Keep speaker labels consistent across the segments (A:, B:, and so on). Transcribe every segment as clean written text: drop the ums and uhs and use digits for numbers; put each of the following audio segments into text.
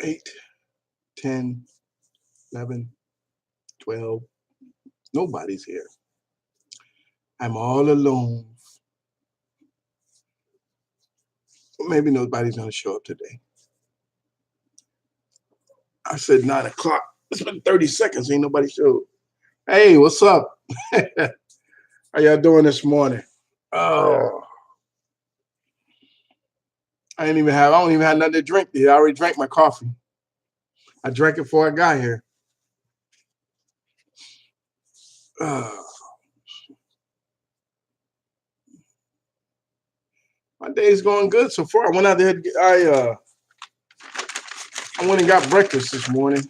A: 8, 10, 11, 12. Nobody's here. I'm all alone. Maybe nobody's going to show up today. I said 9 o'clock. It's been 30 seconds. Ain't nobody showed. Hey, what's up? How y'all doing this morning? Oh, I don't even have nothing to drink. I already drank my coffee. I drank it before I got here. My day's going good so far. I went out there. I went and got breakfast this morning.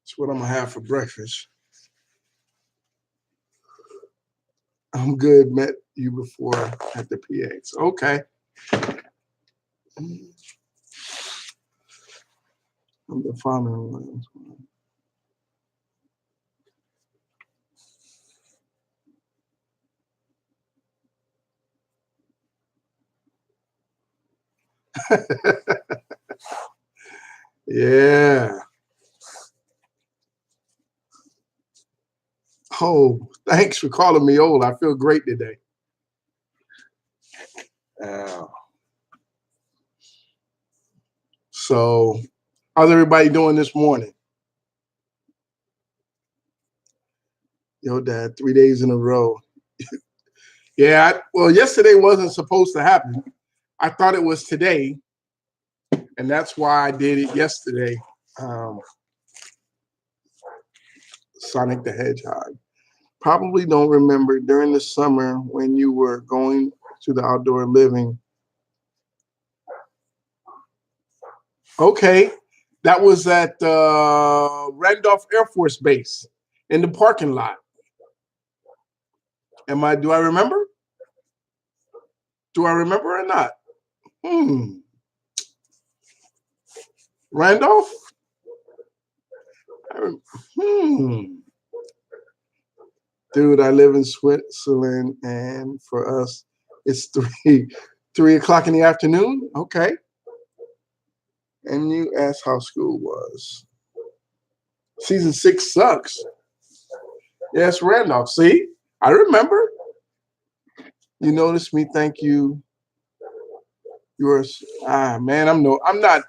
A: That's what I'm gonna have for breakfast. I'm good. Met you before at the PX. Okay. I'm the following. Yeah. Oh, thanks for calling me old. I feel great today. So, how's everybody doing this morning? Yo, Dad, 3 days in a row. Yeah, well, yesterday wasn't supposed to happen. I thought it was today, and that's why I did it yesterday. Sonic the Hedgehog. Probably don't remember during the summer when you were going to the outdoor living. Okay, that was at Randolph Air Force Base in the parking lot. Do I remember? Do I remember or not? Randolph? Dude, I live in Switzerland, and for us, it's 3 o'clock in the afternoon. Okay. And you asked how school was. Season 6 sucks. Yes, Randolph. See, I remember. You noticed me. Thank you. Yours. Man, I'm not.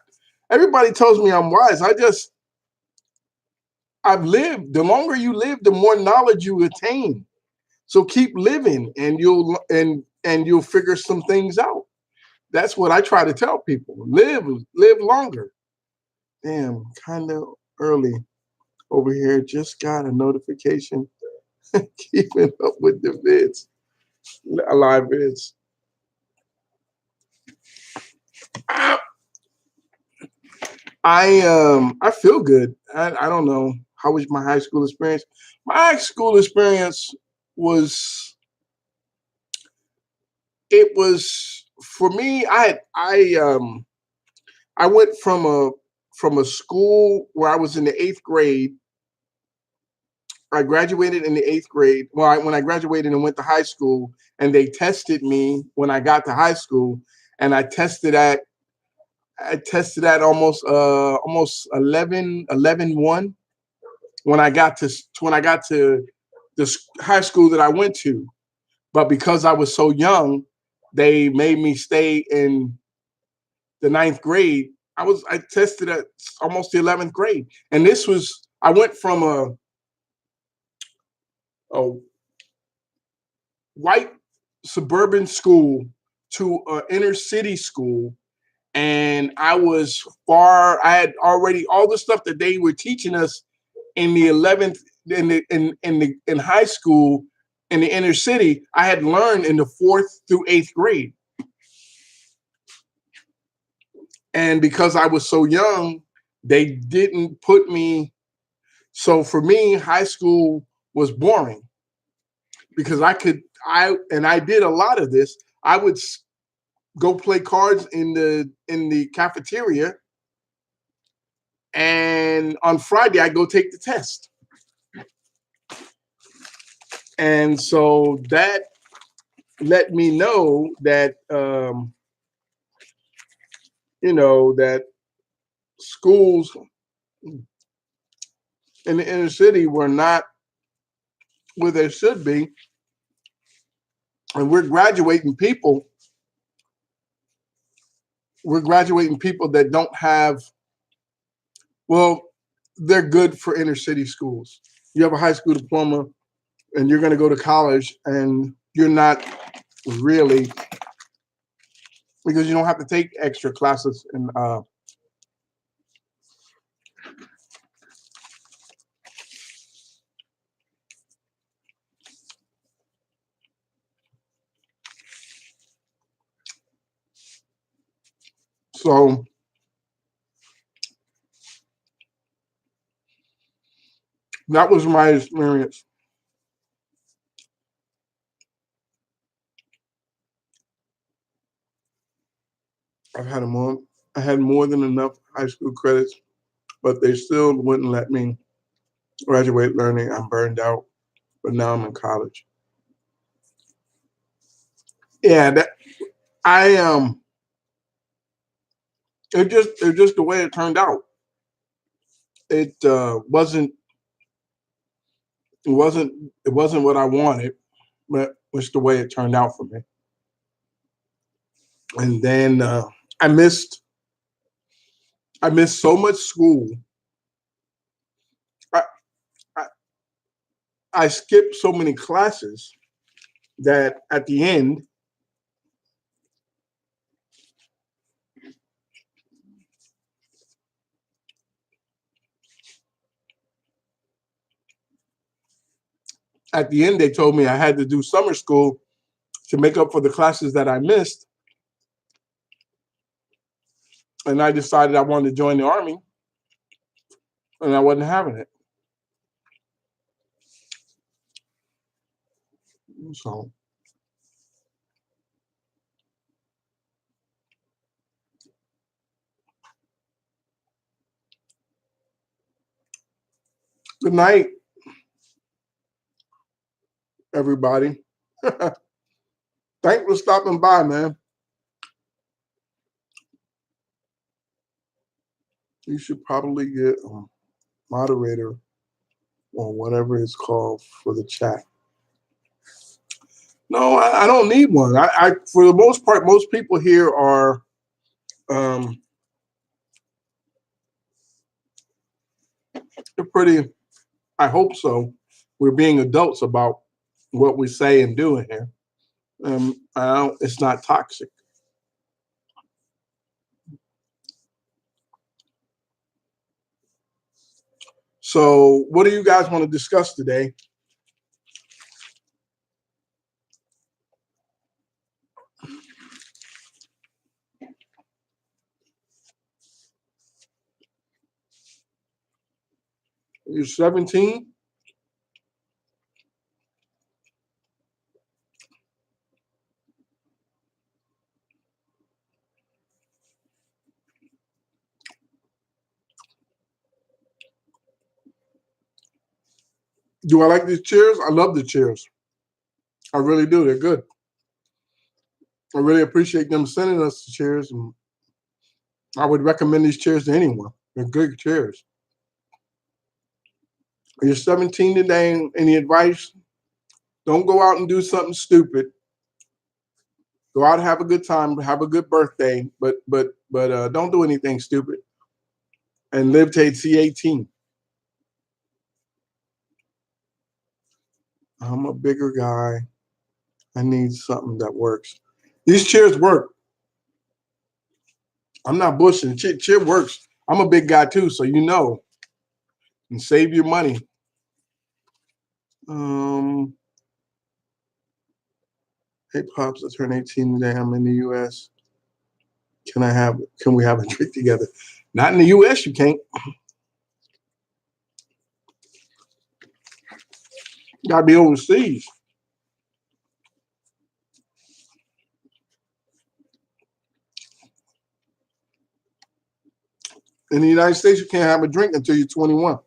A: Everybody tells me I'm wise. I've lived. The longer you live, the more knowledge you attain. So keep living, and you'll figure some things out. That's what I try to tell people. Live longer. Damn, kind of early over here. Just got a notification. Keeping up with the vids, live vids. I feel good. I don't know. How was my high school experience? My high school experience was for me. I went from a school where I was in the 8th grade. I graduated in the 8th grade. Well, when I graduated and went to high school, and they tested me when I got to high school, and I tested at almost 11-1 when I got to the high school that I went to. But because I was so young, they made me stay in the 9th grade. I tested at almost the 11th grade, and I went from a white suburban school to an inner city school, and I had already all the stuff that they were teaching us in the 11th in high school in the inner city. I had learned in the 4th through 8th grade, and because I was so young, they didn't put me. So for me, high school was boring because I did a lot of this. I would go play cards in the cafeteria And on Friday, I go take the test. And so that let me know that, that schools in the inner city were not where they should be. And we're graduating people that don't have, well, they're good for inner city schools. You have a high school diploma and you're going to go to college and you're not really, because you don't have to take extra classes. And so that was my experience. I had more than enough high school credits, but they still wouldn't let me graduate learning. I'm burned out, but now I'm in college. Yeah, that I it just the way it turned out. It wasn't what I wanted, but it's the way it turned out for me. And then I missed I missed so much school. I, I I skipped so many classes that at the end they told me I had to do summer school to make up for the classes that I missed. And I decided I wanted to join the army, and I wasn't having it. So good night, everybody. Thanks for stopping by, man. You should probably get a moderator or whatever it's called for the chat. No, I don't need one. For the most part, most people here are um, they're pretty. I hope so. We're being adults about what we say and do in here. It's not toxic. So, what do you guys want to discuss today? You're 17. Do I like these chairs? I love the chairs. I really do. They're good. I really appreciate them sending us the chairs, and I would recommend these chairs to anyone. They're good chairs. You're 17 today. Any advice? Don't go out and do something stupid. Go out and have a good time, have a good birthday, but don't do anything stupid. And live to see 18. I'm a bigger guy. I need something that works. These chairs work. I'm not bushing. Chair works. I'm a big guy too, so and save your money. Um, hey pops, I turned 18 today. I'm in the U.S. Can we have a drink together? Not in the U.S. You can't. You gotta be overseas. In the United States, you can't have a drink until you're 21.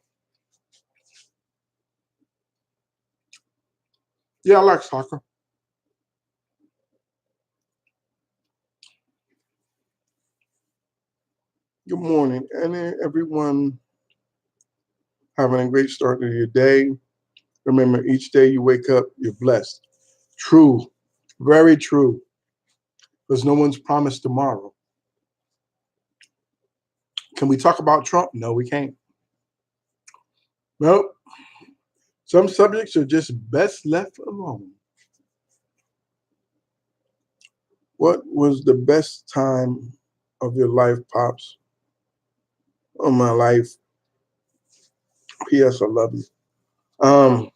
A: Yeah, I like soccer. Good morning, and everyone having a great start to your day. Remember, each day you wake up, you're blessed. True, very true, because no one's promised tomorrow. Can we talk about Trump? No, we can't. Nope. Some subjects are just best left alone. What was the best time of your life, Pops? Of my life. P.S. I love you. Um,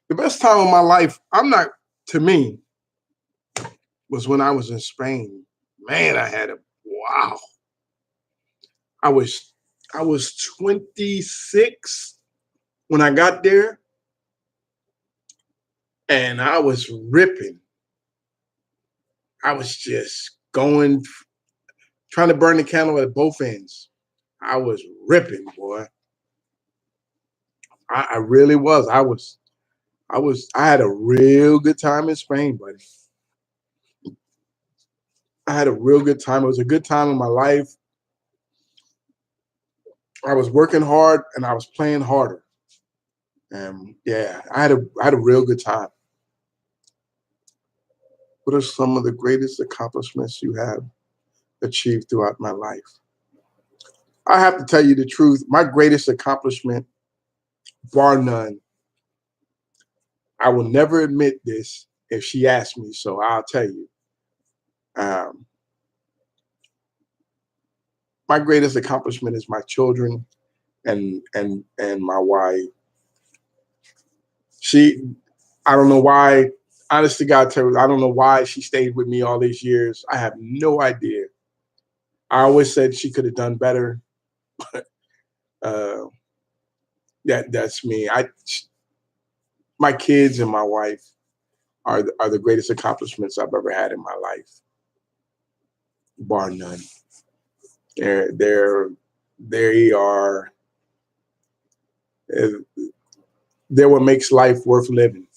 A: the best time of my life, to me, was when I was in Spain. Man, wow. I was I was 26 when I got there, and I was ripping. I was just going, trying to burn the candle at both ends. I was ripping, boy. I really was. I had a real good time in Spain, buddy. I had a real good time. It was a good time in my life. I was working hard and I was playing harder. And yeah, I had a real good time. What are some of the greatest accomplishments you have achieved throughout my life? I have to tell you the truth. My greatest accomplishment, bar none, I will never admit this if she asks me, so I'll tell you. Um, my greatest accomplishment is my children and my wife. She, I don't know why. Honest to God, Terry, I don't know why she stayed with me all these years. I have no idea. I always said she could have done better. Uh, that's me. My kids and my wife are the greatest accomplishments I've ever had in my life, bar none. They're they are uh, they're what makes life worth living.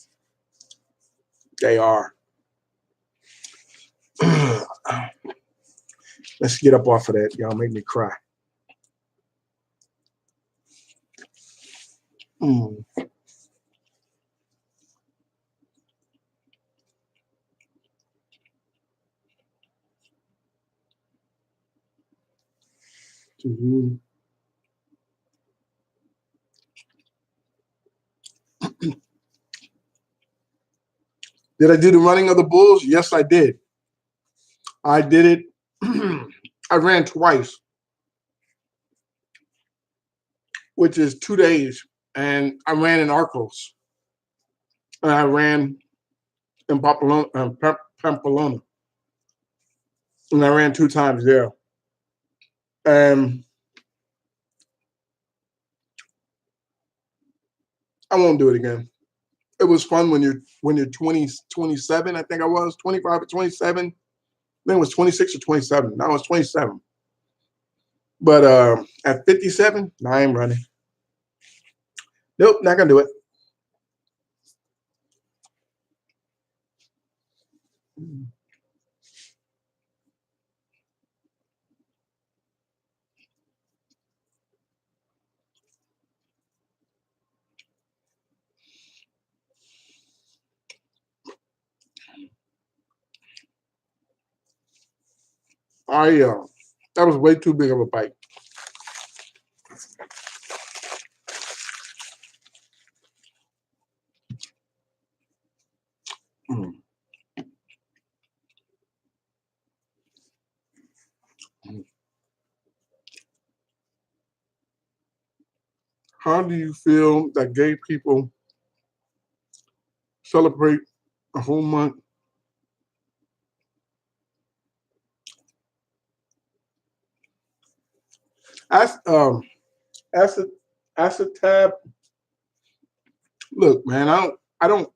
A: They are. Let's get up off of that. Y'all make me cry. Mm. Mhm. Did I do the running of the bulls? Yes, I did. I did it. I ran twice, which is 2 days, and I ran in Arcos, and I ran in Pamplona, and I ran 2 times there. And I won't do it again. It was fun when you're 20, 27. I think I was 25 or 27. I think it was 26 or 27. No, I was 27. But at 57, no, I ain't running. Nope, not gonna do it. I That was way too big of a bite. Mm. How do you feel that gay people celebrate a whole month? As as a as a tab, look, man, I don't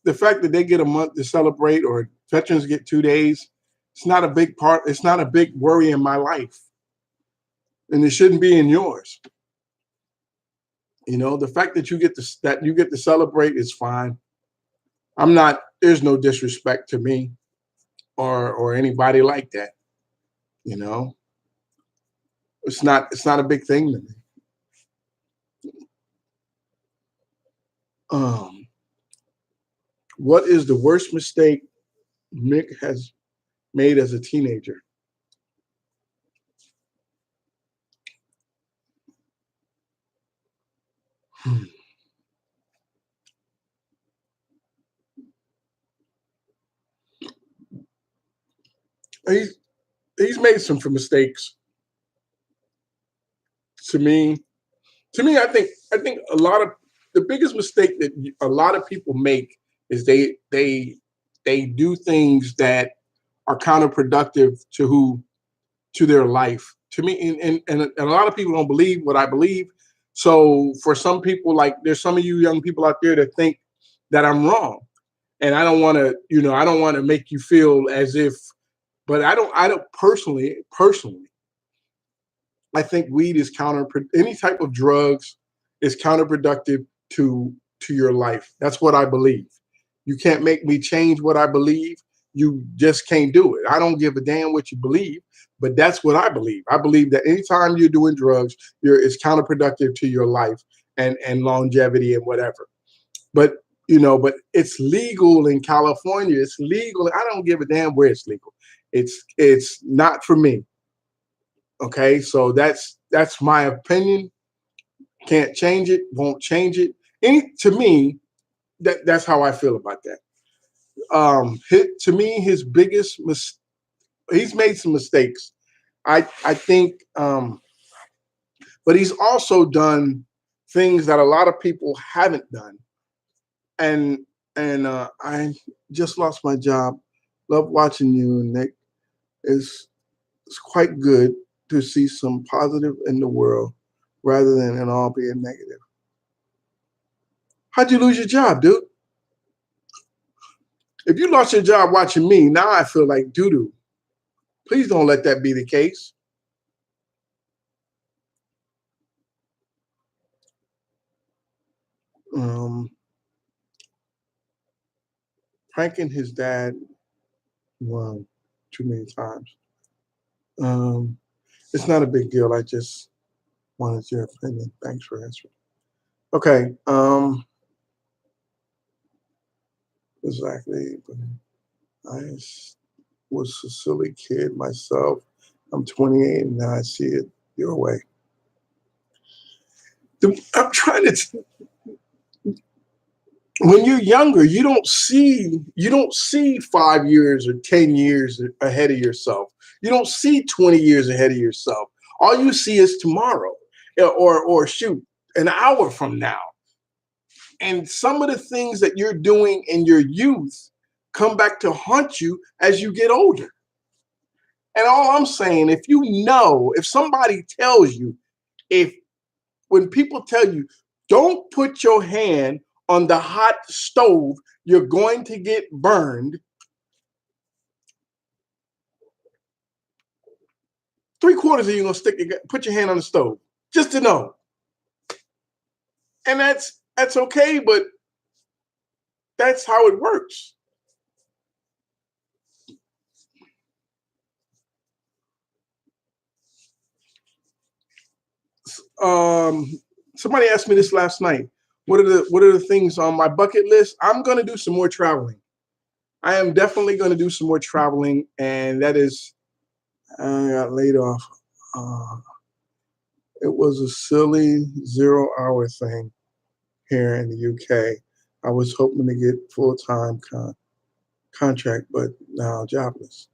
A: the fact that they get a month to celebrate or veterans get 2 days It's not a big part. It's not a big worry in my life, and it shouldn't be in yours. You know, the fact that you get to celebrate is fine. I'm not. There's no disrespect to me or anybody like that. You know, it's not a big thing to me. Um, what is the worst mistake Mick has made as a teenager? Hmm. He's he's made some mistakes. To me, I think a lot of the biggest mistake that a lot of people make is they do things that are counterproductive to their life. To me, and a lot of people don't believe what I believe. So for some people, like there's some of you young people out there that think that I'm wrong, and I don't want to, I don't want to make you feel as if, but I don't personally, I think weed is any type of drugs is counterproductive to your life. That's what I believe. You can't make me change what I believe. You just can't do it. I don't give a damn what you believe, but that's what I believe. I believe that anytime you're doing drugs, it's counterproductive to your life and longevity and whatever. But but it's legal in California. It's legal. I don't give a damn where it's legal. It's not for me. Okay, so that's my opinion. Can't change it. Won't change it. To me, that's how I feel about that. To me, his biggest he's made some mistakes. I think, but he's also done things that a lot of people haven't done. And I just lost my job. Love watching you, Nick. It's quite good to see some positive in the world rather than it all being negative. How'd you lose your job, dude? If you lost your job watching me, now I feel like doo doo. Please don't let that be the case. Um, pranking his dad, well, too many times. Um, it's not a big deal. I just wanted your opinion. Thanks for answering. Okay. Exactly. I was a silly kid myself. I'm 28 and now I see it your way. I'm trying to. When you're younger, you don't see 5 years or 10 years ahead of yourself. You don't see 20 years ahead of yourself. All you see is tomorrow, or shoot, an hour from now. And some of the things that you're doing in your youth come back to haunt you as you get older. And all I'm saying, if somebody tells you, if when people tell you, don't put your hand on the hot stove, you're going to get burned. Three-quarters of you gonna put your hand on the stove just to know, and that's okay, but that's how it works. Um, Somebody asked me this last night. What are the things on my bucket list? I'm gonna do some more traveling. I am definitely gonna do some more traveling, and that is I got laid off. Uh, it was a silly 0 hour thing here in the UK. I was hoping to get full time contract, but now jobless.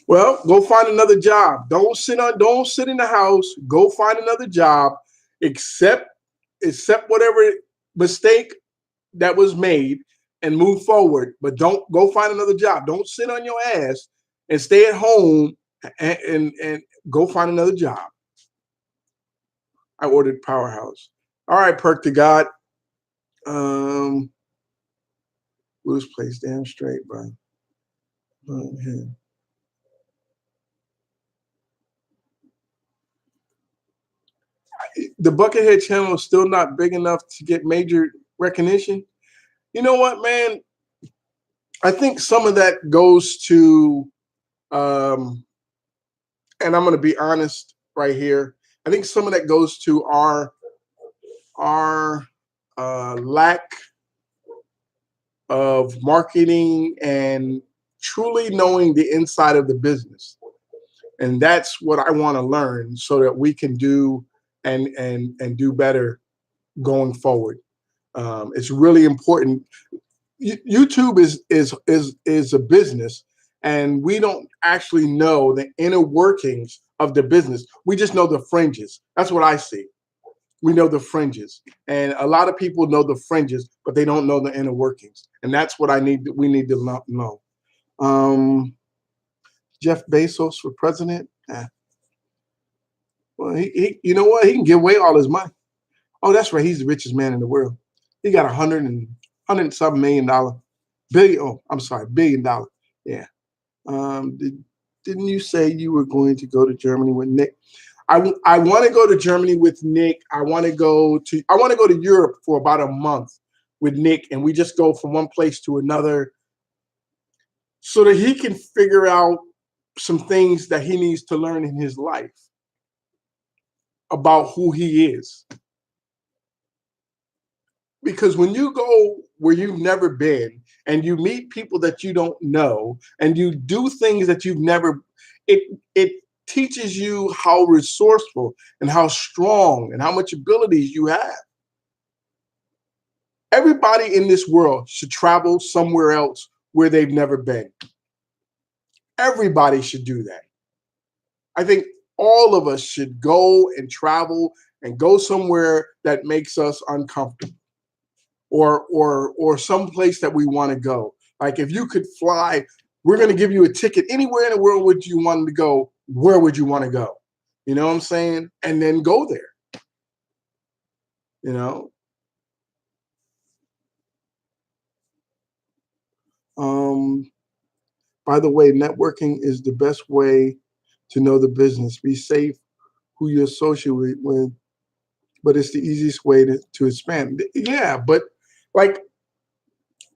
A: Well, go find another job. Don't sit in the house. Go find another job. Accept accept whatever mistake that was made and move forward. But don't go find another job. Don't sit on your ass and stay at home and go find another job. I ordered Powerhouse. All right, Perk to God. Um, Lou's place damn straight, bro. Oh, man. the Buckethead channel is still not big enough to get major recognition. You know what, man? I think some of that goes to, um, and I'm going to be honest right here. I think some of that goes to our lack of marketing and truly knowing the inside of the business. And that's what I want to learn so that we can do and do better going forward. It's really important. YouTube is a business, and we don't actually know the inner workings of the business. We just know the fringes. That's what I see. We know the fringes, and a lot of people know the fringes, but they don't know the inner workings. And that's what we need to know. Um, Jeff Bezos for president. Well, you know what? He can give away all his money. Oh, that's right. He's the richest man in the world. He got hundred something billion. Oh, I'm sorry, $1 billion. Yeah. Didn't you say you were going to go to Germany with Nick? I want to go to Germany with Nick. I want to go to Europe for about a month with Nick, and we just go from one place to another so that he can figure out some things that he needs to learn in his life about who he is. Because when you go where you've never been and you meet people that you don't know and you do things that you've never, it teaches you how resourceful and how strong and how much abilities you have. Everybody in this world should travel somewhere else where they've never been. Everybody should do that. I think all of us should go and travel and go somewhere that makes us uncomfortable, or someplace that we want to go. Like if you could fly, we're going to give you a ticket anywhere in the world would you want to go, where would you want to go? You know what I'm saying? And then go there. You know? By the way, networking is the best way to know the business. Be safe who you associate with, but it's the easiest way to expand. Yeah, but like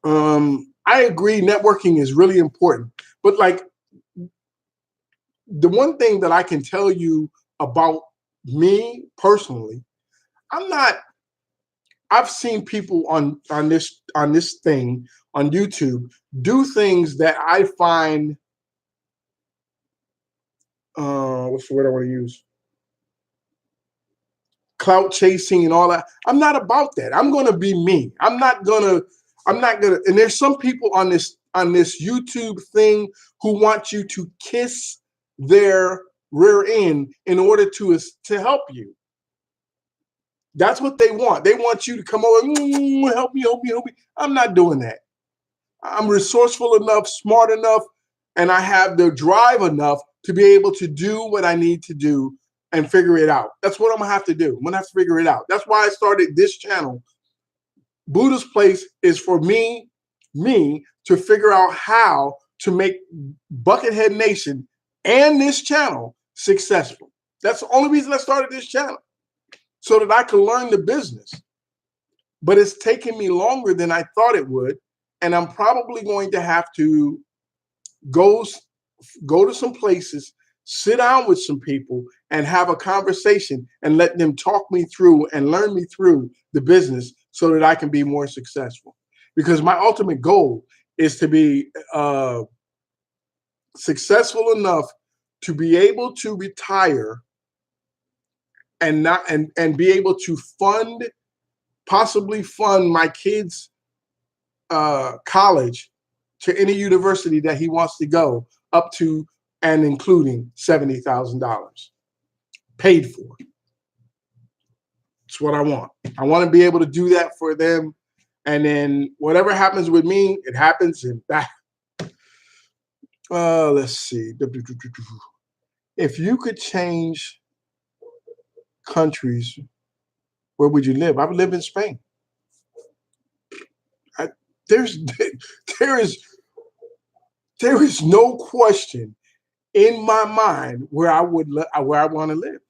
A: I agree networking is really important. But like the one thing that I can tell you about me personally, I've seen people on this thing on YouTube do things that I find what's the word I want to use? Clout chasing and all that. I'm not about that. I'm gonna be me. I'm not gonna, and there's some people on this YouTube thing who want you to kiss their rear end in order to help you. That's what they want. They want you to come over, help me, help me, help me. I'm not doing that. I'm resourceful enough, smart enough, and I have the drive enough to be able to do what I need to do and figure it out. That's what I'm gonna have to do. I'm gonna have to figure it out. That's why I started this channel. Buddha's Place is for me to figure out how to make Buckethead Nation and this channel successful. That's the only reason I started this channel, so that I could learn the business. But it's taken me longer than I thought it would, and I'm probably going to have to go to some places, sit down with some people and have a conversation and let them talk me through and learn me through the business so that I can be more successful. Because my ultimate goal is to be successful enough to be able to retire and not and be able to possibly fund my kids' college to any university that he wants to go, up to and including $70,000 paid for. That's what I want. I want to be able to do that for them, and then whatever happens with me, it happens. And that. Let's see. If you could change countries, where would you live? I would live in Spain. There is no question in my mind where I want to live.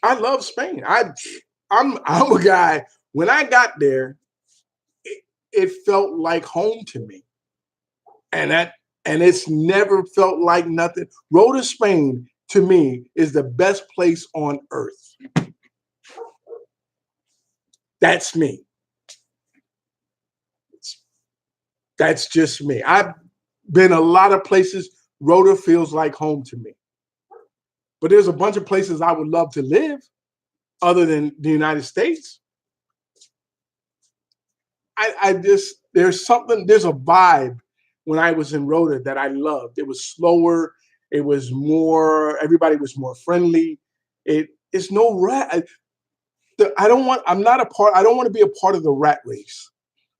A: I love Spain. I'm a guy. When I got there, it felt like home to me, and it's never felt like nothing. Rota, Spain, to me is the best place on earth. That's me. That's just me. I've been a lot of places. Rota feels like home to me, but there's a bunch of places I would love to live other than the United States. I just there's a vibe when I was in Rota that I loved. It was slower. It was more. Everybody was more friendly. It's no rat. I don't want. I'm not a part. I don't want to be a part of the rat race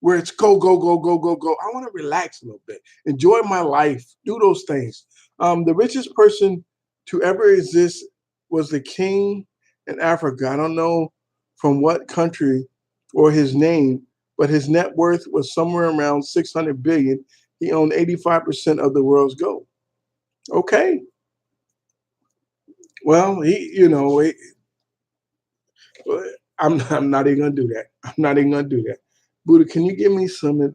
A: where it's go go go go go go. I want to relax a little bit, enjoy my life, do those things. The richest person to ever exist was the king in Africa. I don't know from what country or his name, but his net worth was somewhere around 600 billion. He owned 85% of the world's gold. Okay, well, I'm not even gonna do that. I'm not even gonna do that. Buddha, can you give me some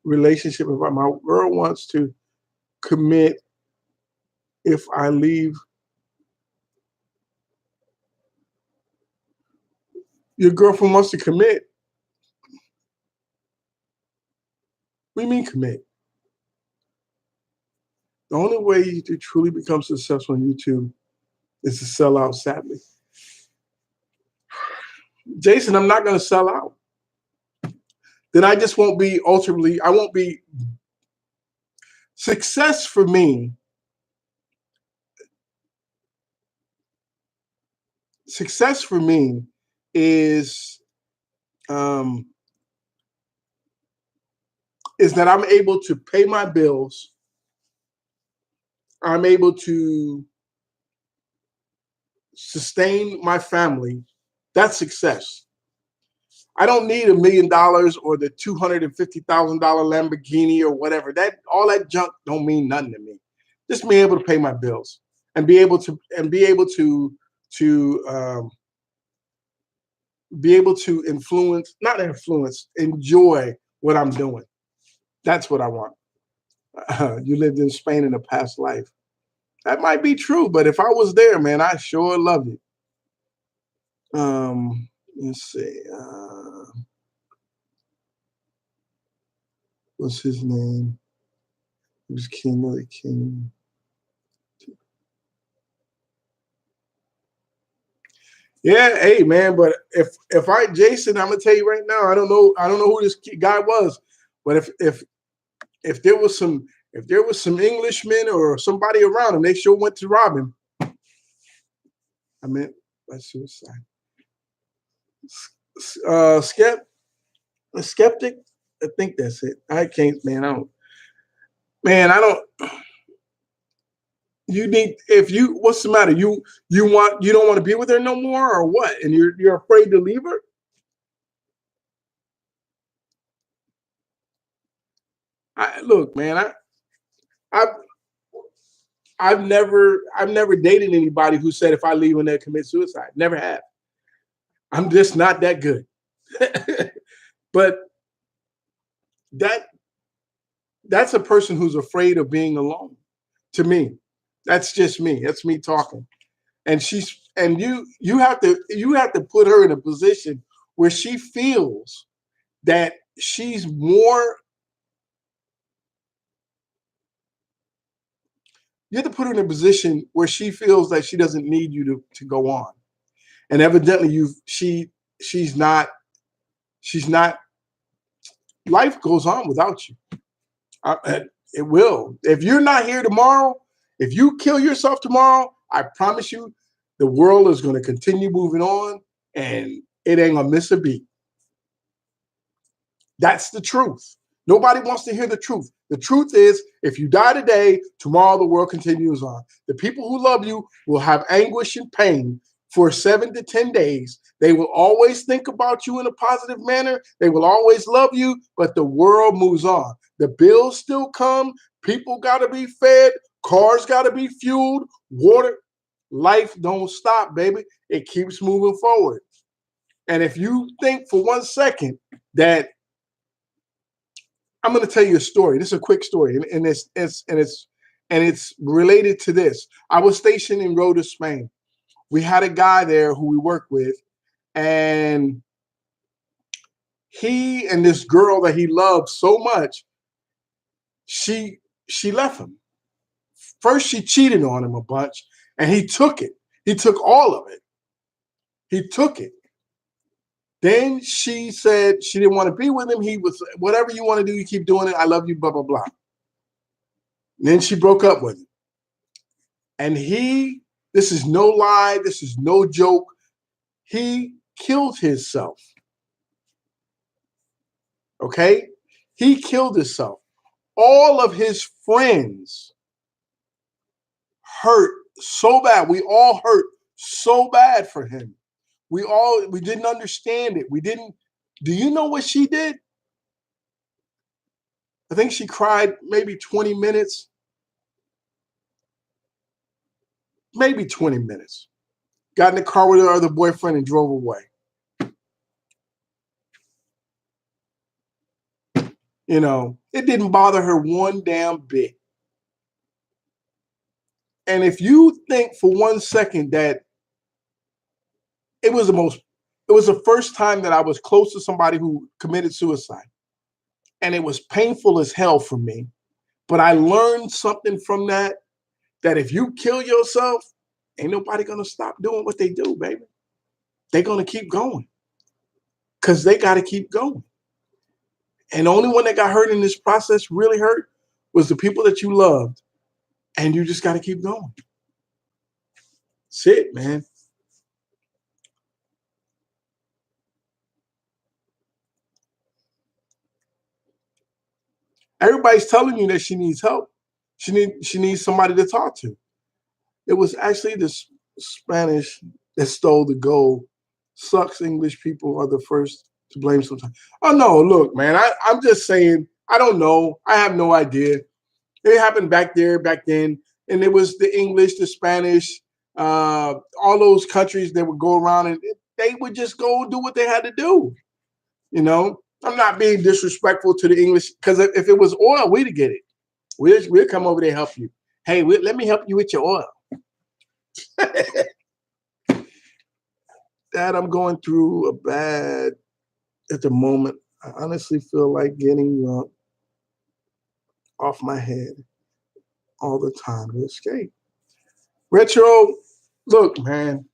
A: relationship advice? My girl wants to commit if I leave. Your girlfriend wants to commit. What do you mean commit? The only way to truly become successful on YouTube is to sell out, sadly. Jason, I'm not gonna sell out. Then I just won't be ultimately, I won't be success for me. Success for me is um, is that I'm able to pay my bills. I'm able to sustain my family. That's success. I don't need $1 million or the $250,000 Lamborghini or whatever. That all that junk don't mean nothing to me. Just being able to pay my bills and to be able to influence, not influence, enjoy what I'm doing. That's what I want. You lived in Spain in a past life. That might be true, but if I was there, man, I sure love it. Let's see. What's his name? He was king of the king. Yeah, hey man, but if I Jason, I'm gonna tell you right now, I don't know who this guy was, but if there was some Englishmen or somebody around him, they sure went to rob him. I mean, that's suicide. Uh, skept, a skeptic. I think that's it. I can't, man. I don't. You need if you. What's the matter? You don't want to be with her no more, or what? And you're afraid to leave her? Look, man. I I've never dated anybody who said if I leave them, they'll commit suicide. Never have. I'm just not that good. But that that's a person who's afraid of being alone. To me, that's just me. That's me talking. And you have to put her in a position where she feels that she's more. You have to put her in a position where she feels that she doesn't need you to go on. And evidently she's not she's not life goes on without you. It will. If you're not here tomorrow, if you kill yourself tomorrow, I promise you the world is going to continue moving on and it ain't gonna miss a beat. That's the truth. Nobody wants to hear the truth. The truth is, if you die today, tomorrow the world continues on. The people who love you will have anguish and pain for 7 to 10 days. They will always think about you in a positive manner. They will always love you, but the world moves on. The bills still come. People got to be fed. Cars got to be fueled. Water. Life don't stop, baby. It keeps moving forward. And if you think for 1 second that I'm going to tell you a story. This is a quick story, and it's related to this. I was stationed in Rota, Spain. We had a guy there who we worked with, and he and this girl that he loved so much, she left him. First, she cheated on him a bunch, and he took it. He took all of it. He took it. Then she said she didn't want to be with him. He was, whatever you want to do, you keep doing it. I love you, blah, blah, blah. And then she broke up with him. And this is no lie, this is no joke, he killed himself. Okay? He killed himself. All of his friends hurt so bad. We all hurt so bad for him. We didn't understand it. Do you know what she did? I think she cried maybe 20 minutes. Maybe 20 minutes. Got in the car with her other boyfriend and drove away. You know, it didn't bother her one damn bit. And if you think for 1 second that it was the first time that I was close to somebody who committed suicide. And it was painful as hell for me. But I learned something from that if you kill yourself, ain't nobody gonna stop doing what they do, baby. They're gonna keep going. Because they gotta keep going. And the only one that got hurt in this process, really hurt, was the people that you loved. And you just gotta keep going. That's it, man. Everybody's telling you that she needs help. She needs somebody to talk to. It was actually the Spanish that stole the gold. Sucks English people are the first to blame sometimes. Oh, no, look, man, I'm just saying, I don't know. I have no idea. It happened back then. And it was the English, the Spanish, all those countries that would go around and they would just go and do what they had to do. You know, I'm not being disrespectful to the English because if it was oil, we'd get it. We'll come over there and help you. Hey, let me help you with your oil. Dad, I'm going through a bad at the moment. I honestly feel like getting off my head all the time to escape. Retro, look, man,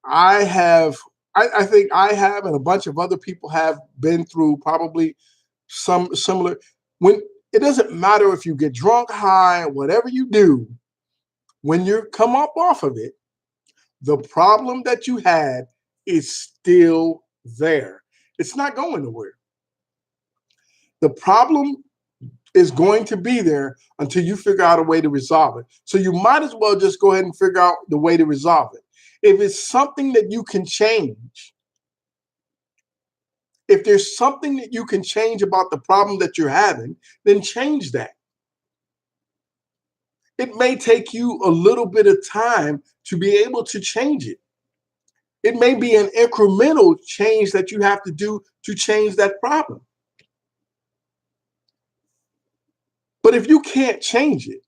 A: I think I have, and a bunch of other people have been through probably some similar. When it doesn't matter if you get drunk, high, whatever you do, when you come up off of it, the problem that you had is still there. It's not going nowhere. The problem is going to be there until you figure out a way to resolve it. So you might as well just go ahead and figure out the way to resolve it. If it's something that you can change, if there's something that you can change about the problem that you're having, then change that. It may take you a little bit of time to be able to change it. It may be an incremental change that you have to do to change that problem. But if you can't change it,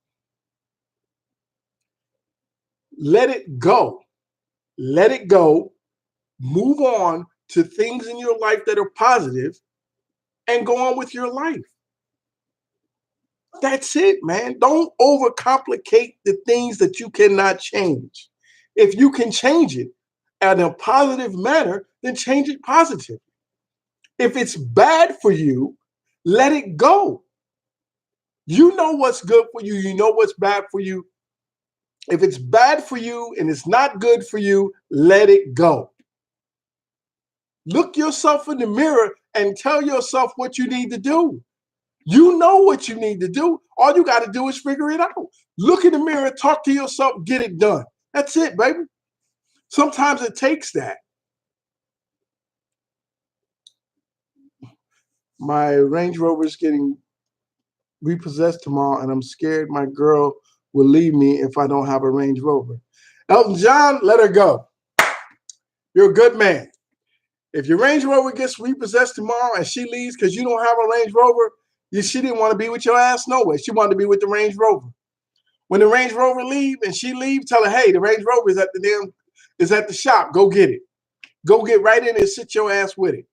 A: let it go. Let it go. Move on to things in your life that are positive and go on with your life. That's it, man. Don't overcomplicate the things that you cannot change. If you can change it in a positive manner, then change it positively. If it's bad for you, let it go. You know what's good for you. You know what's bad for you. If it's bad for you and it's not good for you, let it go. Look yourself in the mirror and tell yourself what you need to do. You know what you need to do. All you got to do is figure it out. Look in the mirror, talk to yourself, get it done. That's it, baby. Sometimes it takes that. My Range Rover is getting repossessed tomorrow, and I'm scared my girl will leave me if I don't have a Range Rover. Elton John, let her go. You're a good man. If your Range Rover gets repossessed tomorrow and she leaves because you don't have a Range Rover, she didn't want to be with your ass nowhere. She wanted to be with the Range Rover. When the Range Rover leave and she leave, tell her, hey, the Range Rover is at the shop. Go get it. Go get right in and sit your ass with it.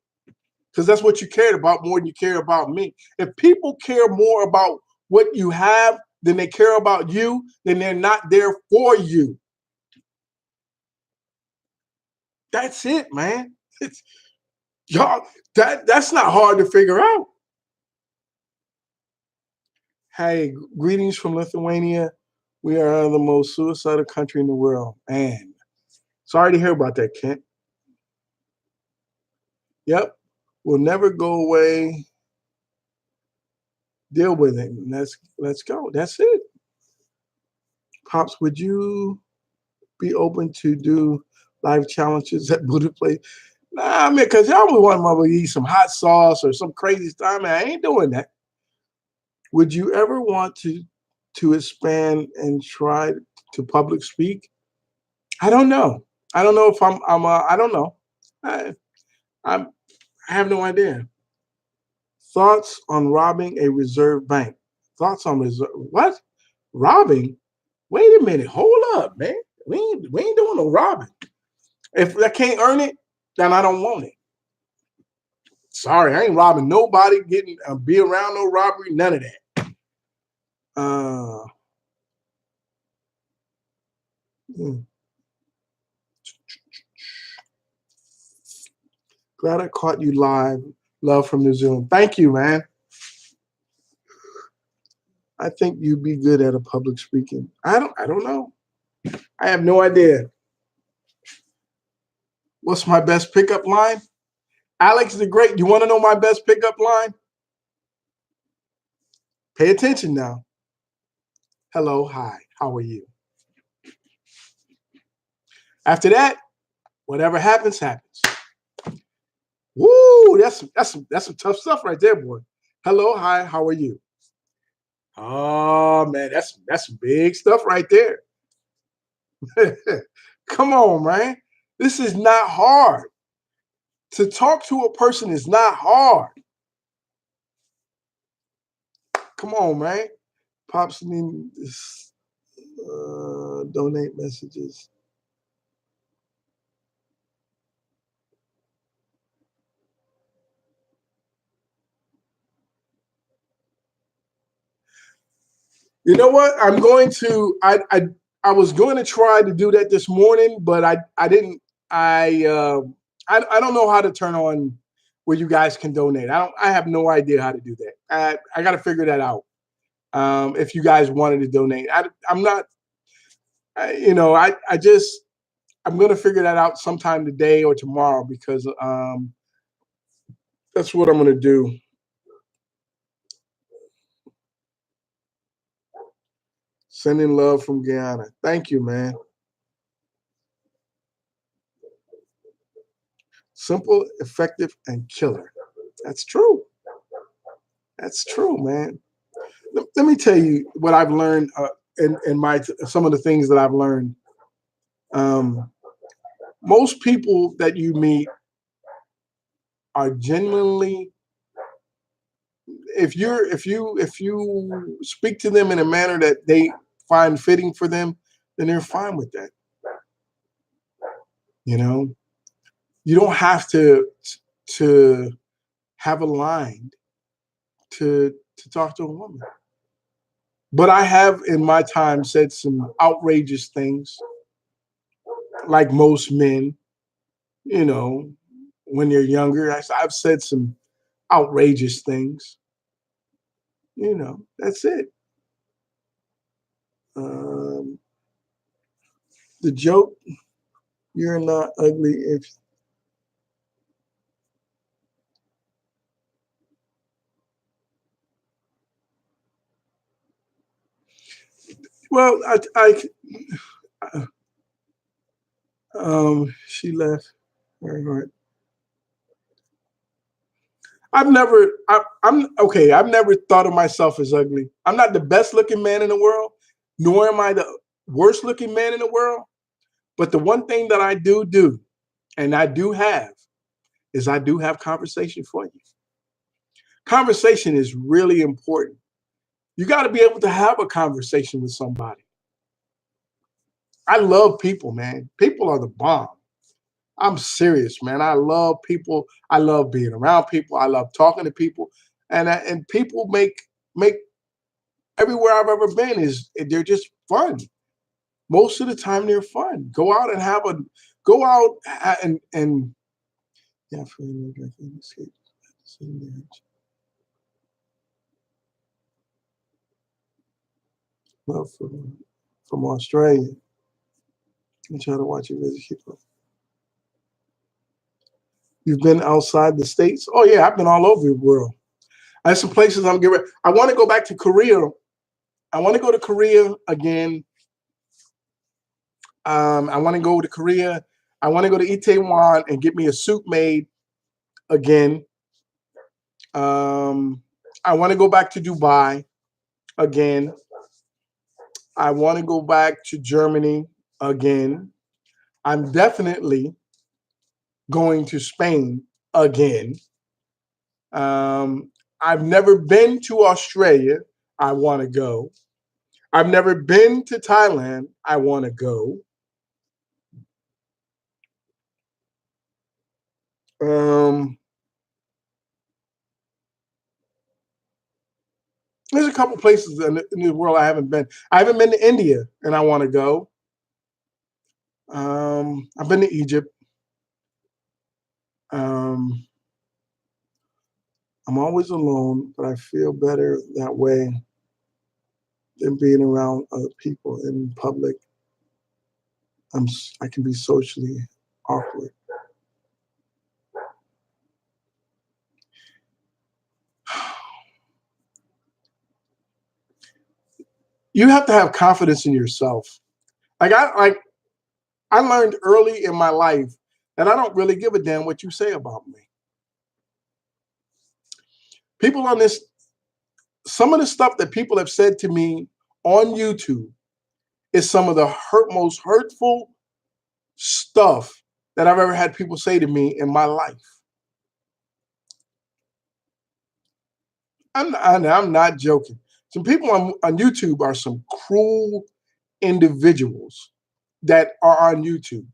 A: Because that's what you cared about more than you care about me. If people care more about what you have than they care about you, then they're not there for you. That's it, man. Y'all, that's not hard to figure out. Hey, greetings from Lithuania. We are the most suicidal country in the world. Man, sorry to hear about that, Kent. Yep, we'll never go away. Deal with it. Let's go. That's it. Pops, would you be open to do live challenges at Buddha Place? Nah, man, because y'all would want to eat some hot sauce or some crazy stuff. Man, I ain't doing that. Would you ever want to expand and try to public speak? I don't know. I don't know if I don't know. I have no idea. Thoughts on robbing a reserve bank? Thoughts on reserve? What? Robbing? Wait a minute. Hold up, man. We ain't doing no robbing. If I can't earn it, then I don't want it. Sorry, I ain't robbing nobody. Be around no robbery. None of that. Glad I caught you live. Love from New Zealand. Thank you, man. I think you'd be good at a public speaking. I don't know. I have no idea. What's my best pickup line? Alex the Great. You want to know my best pickup line? Pay attention now. Hello, hi. How are you? After that, whatever happens, happens. Woo! That's some tough stuff right there, boy. Hello, hi. How are you? Oh man, that's some big stuff right there. Come on, man. This is not hard. To talk to a person is not hard. Come on, man. Pops need donate messages. You know what? I'm going to. I was going to try to do that this morning, but I didn't. I don't know how to turn on where you guys can donate. I have no idea how to do that. I got to figure that out. If you guys wanted to donate, I'm not. I'm going to figure that out sometime today or tomorrow because that's what I'm going to do. Sending love from Guyana. Thank you, man. Simple, effective, and killer. That's true. That's true, man. Let me tell you what I've learned in my some of the things that I've learned. Most people that you meet are genuinely. If you speak to them in a manner that they find fitting for them, then they're fine with that. You know, you don't have to have a line to talk to a woman. But I have in my time said some outrageous things, like most men, you know, when they're younger. I've said some outrageous things. You know, that's it. Um, the joke, you're not ugly if. Well, she left. Right. I'm okay. I've never thought of myself as ugly. I'm not the best looking man in the world, nor am I the worst looking man in the world. But the one thing that I do, and I do have, is I do have conversation for you. Conversation is really important. You got to be able to have a conversation with somebody. I love people, man. People are the bomb. I'm serious, man. I love people. I love being around people. I love talking to people, and people make everywhere I've ever been is they're just fun. Most of the time, they're fun. Go out and have a go out and yeah. Love from Australia. I try to watch you visit people. You've been outside the states? Oh yeah, I've been all over the world. I have some places I'm getting. I want to go back to Korea. I want to go to Korea again. I want to go to Korea. I want to go to Itaewon and get me a suit made again. I want to go back to Dubai again. I want to go back to Germany again. I'm definitely going to Spain again. I've never been to Australia. I want to go. I've never been to Thailand. I want to go. There's a couple places in the world I haven't been. I haven't been to India, and I want to go. I've been to Egypt. Um, I'm always alone, but I feel better that way than being around other people in public. I can be socially awkward. You have to have confidence in yourself. I learned early in my life that I don't really give a damn what you say about me. People on this, some of the stuff that people have said to me on YouTube is some of the most hurtful stuff that I've ever had people say to me in my life. I'm not joking. Some people on YouTube are some cruel individuals that are on YouTube.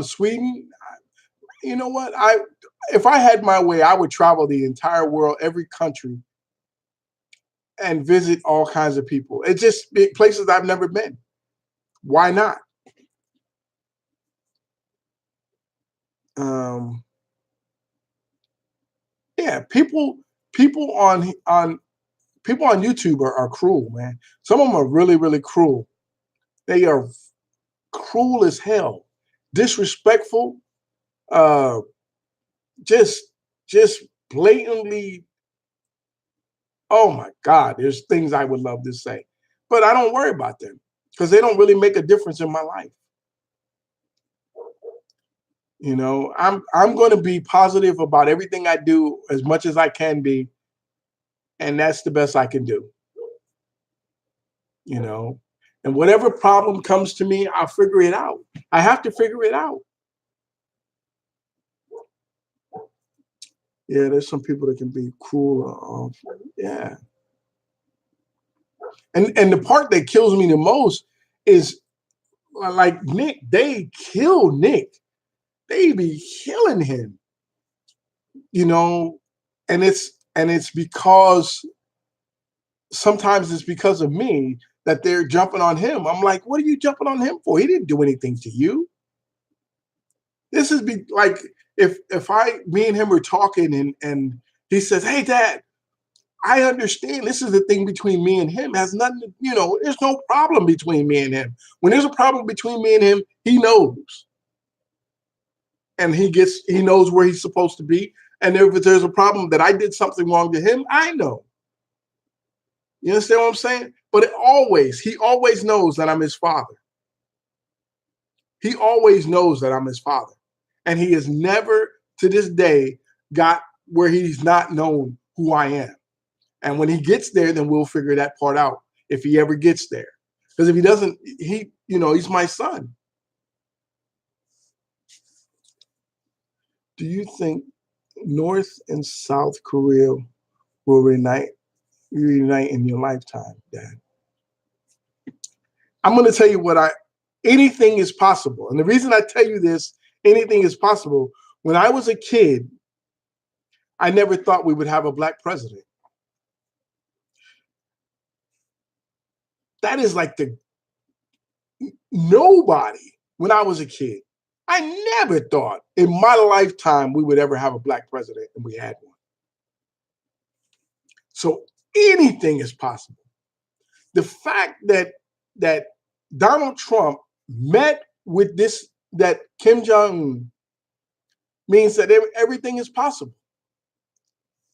A: Sweden, you know what? If I had my way, I would travel the entire world, every country, and visit all kinds of people. It's just places I've never been. Why not? Yeah, people on YouTube are cruel, man. Some of them are really, really cruel. They are cruel as hell, disrespectful, uh, just just blatantly. Oh my God, there's things I would love to say, but I don't worry about them because they don't really make a difference in my life. You know, I'm going to be positive about everything I do as much as I can be, and that's the best I can do. You know, and whatever problem comes to me, I'll figure it out. I have to figure it out. Yeah, there's some people that can be cruel. Yeah, and the part that kills me the most is like Nick. They kill Nick. They be killing him. You know, and it's because sometimes it's because of me that they're jumping on him. I'm like, what are you jumping on him for? He didn't do anything to you. This is like if me and him are talking and he says, "Hey, Dad, I understand this is the thing between me and him. It has nothing to, there's no problem between me and him. When there's a problem between me and him, he knows. And he knows where he's supposed to be. And if there's a problem that I did something wrong to him, I know. You understand what I'm saying? But he always knows that I'm his father. He always knows that I'm his father. And he has never to this day got where he's not known who I am. And when he gets there, then we'll figure that part out if he ever gets there. Because if he doesn't, he's my son. Do you think North and South Korea will reunite in your lifetime, Dad? I'm going to tell you anything is possible. And the reason I tell you this, anything is possible. When I was a kid, I never thought we would have a black president. That is like nobody when I was a kid. I never thought in my lifetime we would ever have a black president, and we had one. So anything is possible. The fact that Donald Trump met with that Kim Jong-un means that everything is possible.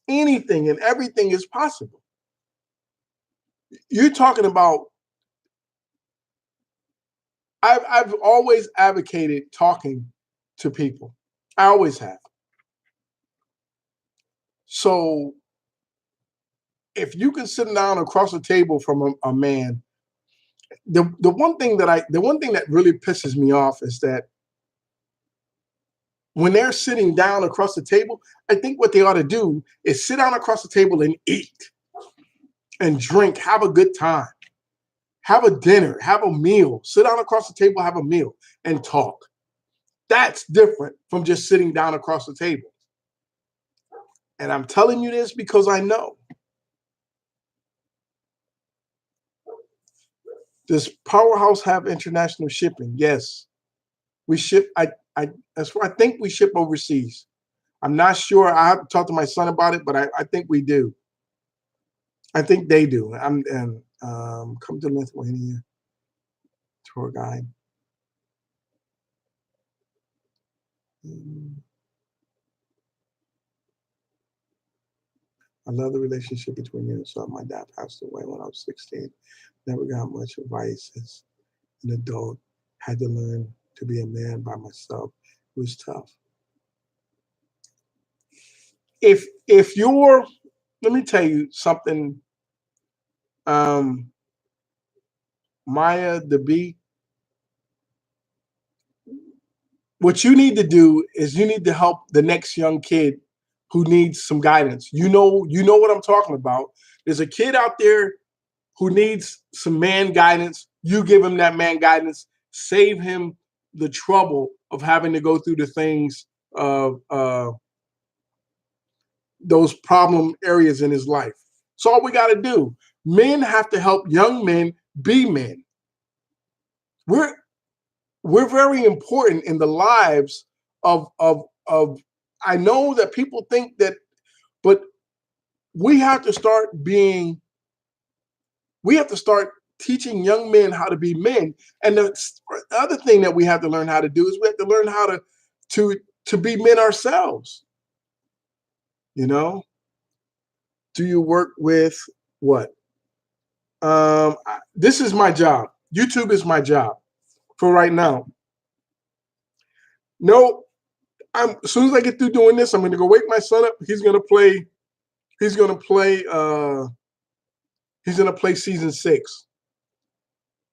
A: Anything and everything is possible. You're talking about, I've always advocated talking to people. I always have. So if you can sit down across the table from a man, the one thing that really pisses me off is that when they're sitting down across the table, I think what they ought to do is sit down across the table and eat and drink, have a good time, have a dinner, have a meal, sit down across the table, have a meal, and talk. That's different from just sitting down across the table. And I'm telling you this because I know. Does Powerhouse have international shipping? Yes. We ship, I think we ship overseas. I'm not sure. I have to talk to my son about it, but I think we do. I think they do. Come to Lithuania, tour guide. I love the relationship between you and son. My dad passed away when I was 16. Never got much advice as an adult. Had to learn to be a man by myself. It was tough. Let me tell you something, Maya DeB. What you need to do is you need to help the next young kid who needs some guidance. You know what I'm talking about. There's a kid out there who needs some man guidance. You give him that man guidance. Save him the trouble of having to go through the things of those problem areas in his life. That's all we got to do. Men have to help young men be men. We're very important in the lives of I know that people think that, but we have to start teaching young men how to be men. And the other thing that we have to learn how to do is we have to learn how to be men ourselves. Do you work with what? This is my job. YouTube is my job for right now. No, as soon as I get through doing this, I'm going to go wake my son up. He's going to play season 6.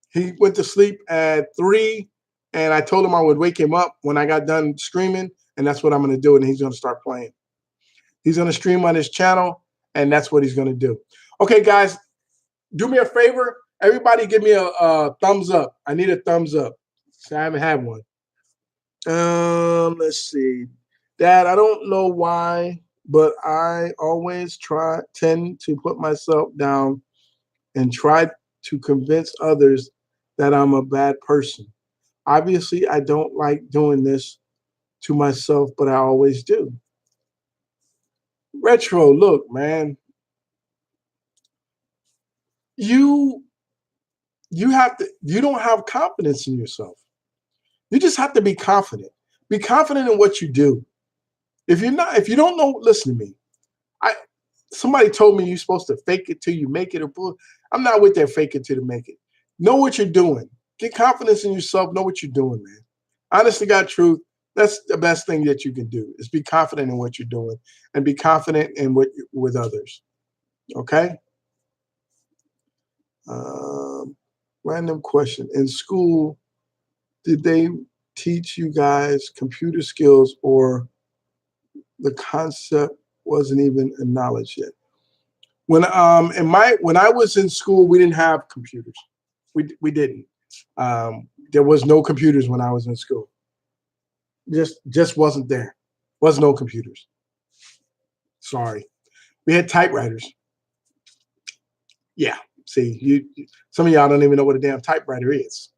A: He went to sleep at 3, and I told him I would wake him up when I got done streaming, and that's what I'm going to do, and he's going to start playing. He's going to stream on his channel, and that's what he's going to do. Okay, guys, do me a favor. Everybody give me a thumbs up. I need a thumbs up. So I haven't had one. Let's see. Dad, I don't know why, but I always tend to put myself down and try to convince others that I'm a bad person. Obviously, I don't like doing this to myself, but I always do. Retro, look, man. You don't have confidence in yourself. You just have to be confident. Be confident in what you do. If you don't know, listen to me. Somebody told me you're supposed to fake it till you make it, or I'm not with that fake it till you make it. Know what you're doing. Get confidence in yourself. Know what you're doing, man. Honestly, God, truth. That's the best thing that you can do is be confident in what you're doing and be confident in with others. Okay. Random question. In school, did they teach you guys computer skills or the concept wasn't even acknowledged yet? When I was in school, we didn't have computers. We didn't. There was no computers when I was in school. Just wasn't there. Was no computers. Sorry. We had typewriters. Yeah. See, some of y'all don't even know what a damn typewriter is.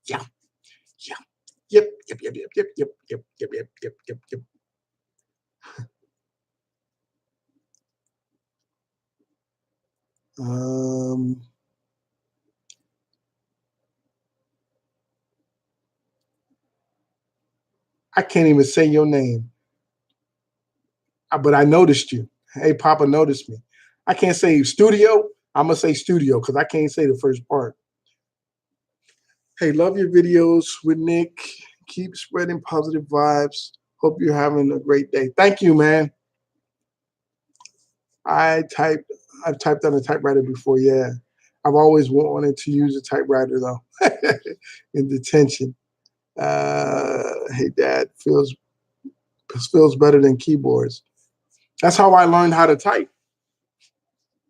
A: Yeah. Yeah. Yep. Yep. Yep. Yep. Yep. Yep. Yep. Yep. Yep. Yep. Yep. Yep. Um, I can't even say your name, but I noticed you. Hey, Papa noticed me. I can't say studio. I'm gonna say studio because I can't say the first part. Hey, love your videos with Nick. Keep spreading positive vibes. Hope you're having a great day. Thank you, man. I typed. I've typed on a typewriter before. Yeah, I've always wanted to use a typewriter though. In detention. Hey, Dad, feels better than keyboards. That's how I learned how to type.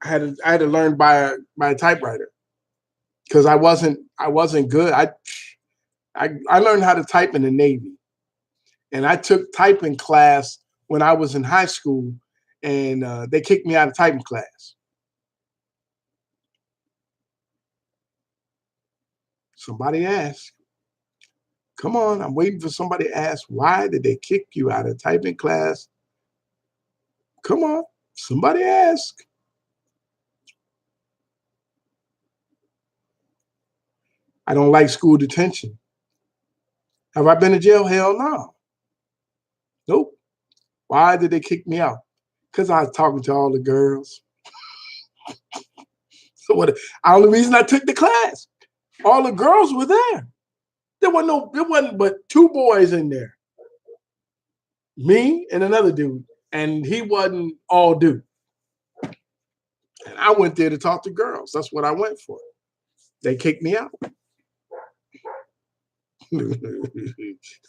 A: I had to learn by a typewriter because I wasn't good. I learned how to type in the Navy, and I took typing class when I was in high school, and they kicked me out of typing class. Somebody asked. Come on, I'm waiting for somebody to ask why did they kick you out of typing class? Come on, somebody ask. I don't like school detention. Have I been to jail? Hell no. Nope. Why did they kick me out? Because I was talking to all the girls. So what? The only reason I took the class, all the girls were there. There wasn't but two boys in there, me and another dude, and he wasn't all dude. And I went there to talk to girls. That's what I went for. They kicked me out.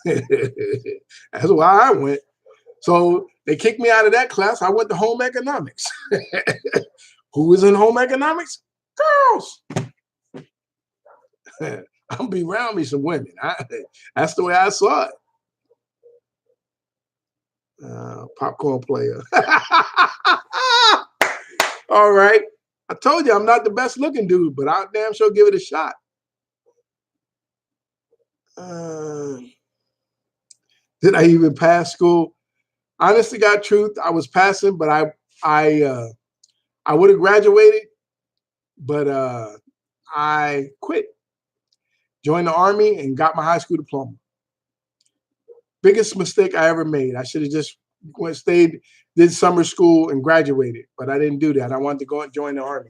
A: That's why I went. So they kicked me out of that class. I went to home economics. Who was in home economics? Girls. I'll be around me some women. That's the way I saw it. Popcorn player. All right. I told you I'm not the best looking dude, but I'll damn sure give it a shot. Uh, did I even pass school? Honestly, God truth, I was passing, but I would have graduated, but I quit. Joined the army and got my high school diploma. Biggest mistake I ever made. I should have just stayed, did summer school, and graduated, but I didn't do that. I wanted to go and join the army,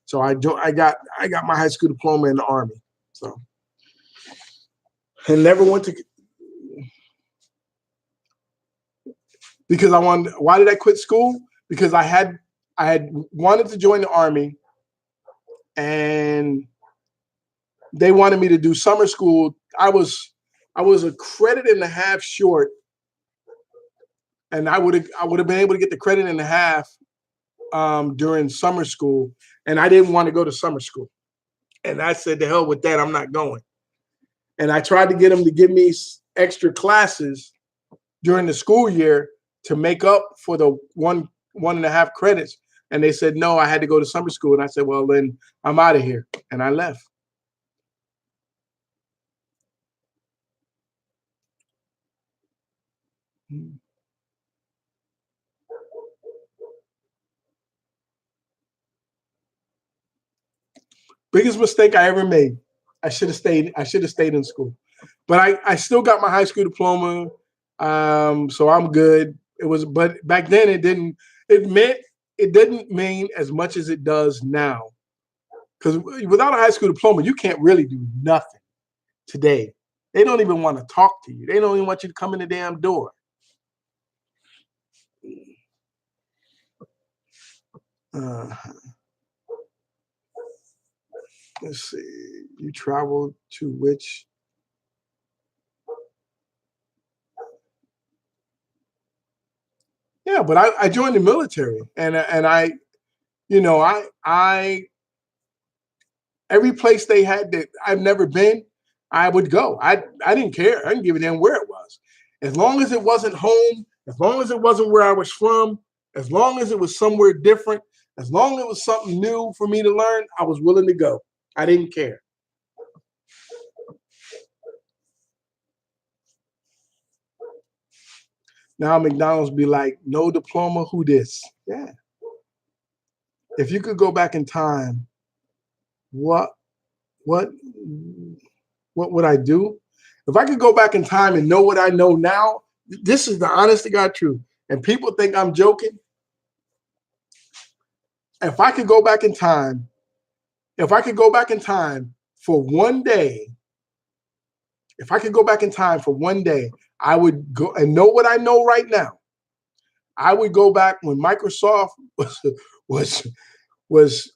A: so I got my high school diploma in the army. So and never went to because I wanted. Why did I quit school? Because I had wanted to join the army, and they wanted me to do summer school. I was a credit and a half short, and I would have been able to get the credit and a half during summer school, and I didn't want to go to summer school. And I said, "To hell with that! I'm not going." And I tried to get them to give me extra classes during the school year to make up for the one and a half credits. And they said, no, I had to go to summer school. And I said, well, then I'm out of here. And I left. Biggest mistake I ever made. I should have stayed in school. But I still got my high school diploma. So I'm good. But back then it didn't mean as much as it does now. Because without a high school diploma, you can't really do nothing today. They don't even want to talk to you. They don't even want you to come in the damn door. Uh, Let's see. You traveled to which? Yeah, but I joined the military, and I, I every place they had that I've never been, I would go. I didn't care. I didn't give a damn where it was, as long as it wasn't home, as long as it wasn't where I was from, as long as it was somewhere different, as long as it was something new for me to learn, I was willing to go. I didn't care. Now McDonald's be like, no diploma, who this? Yeah. If you could go back in time, what what what would I do? If I could go back in time and know what I know now, this is the honest to God truth. And people think I'm joking. If I could go back in time, if I could go back in time for one day, if I could go back in time for one day, I would go and know what I know right now. I would go back when Microsoft was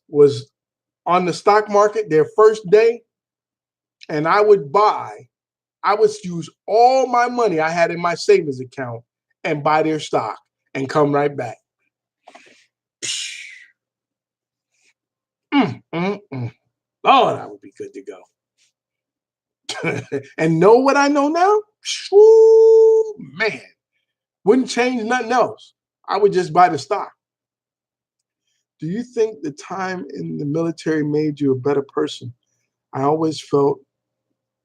A: was on the stock market their first day, and I would use all my money I had in my savings account and buy their stock and come right back. Mm. Lord, I would be good to go. And know what I know now? Ooh, man, wouldn't change nothing else. I would just buy the stock. Do you think the time in the military made you a better person? I always felt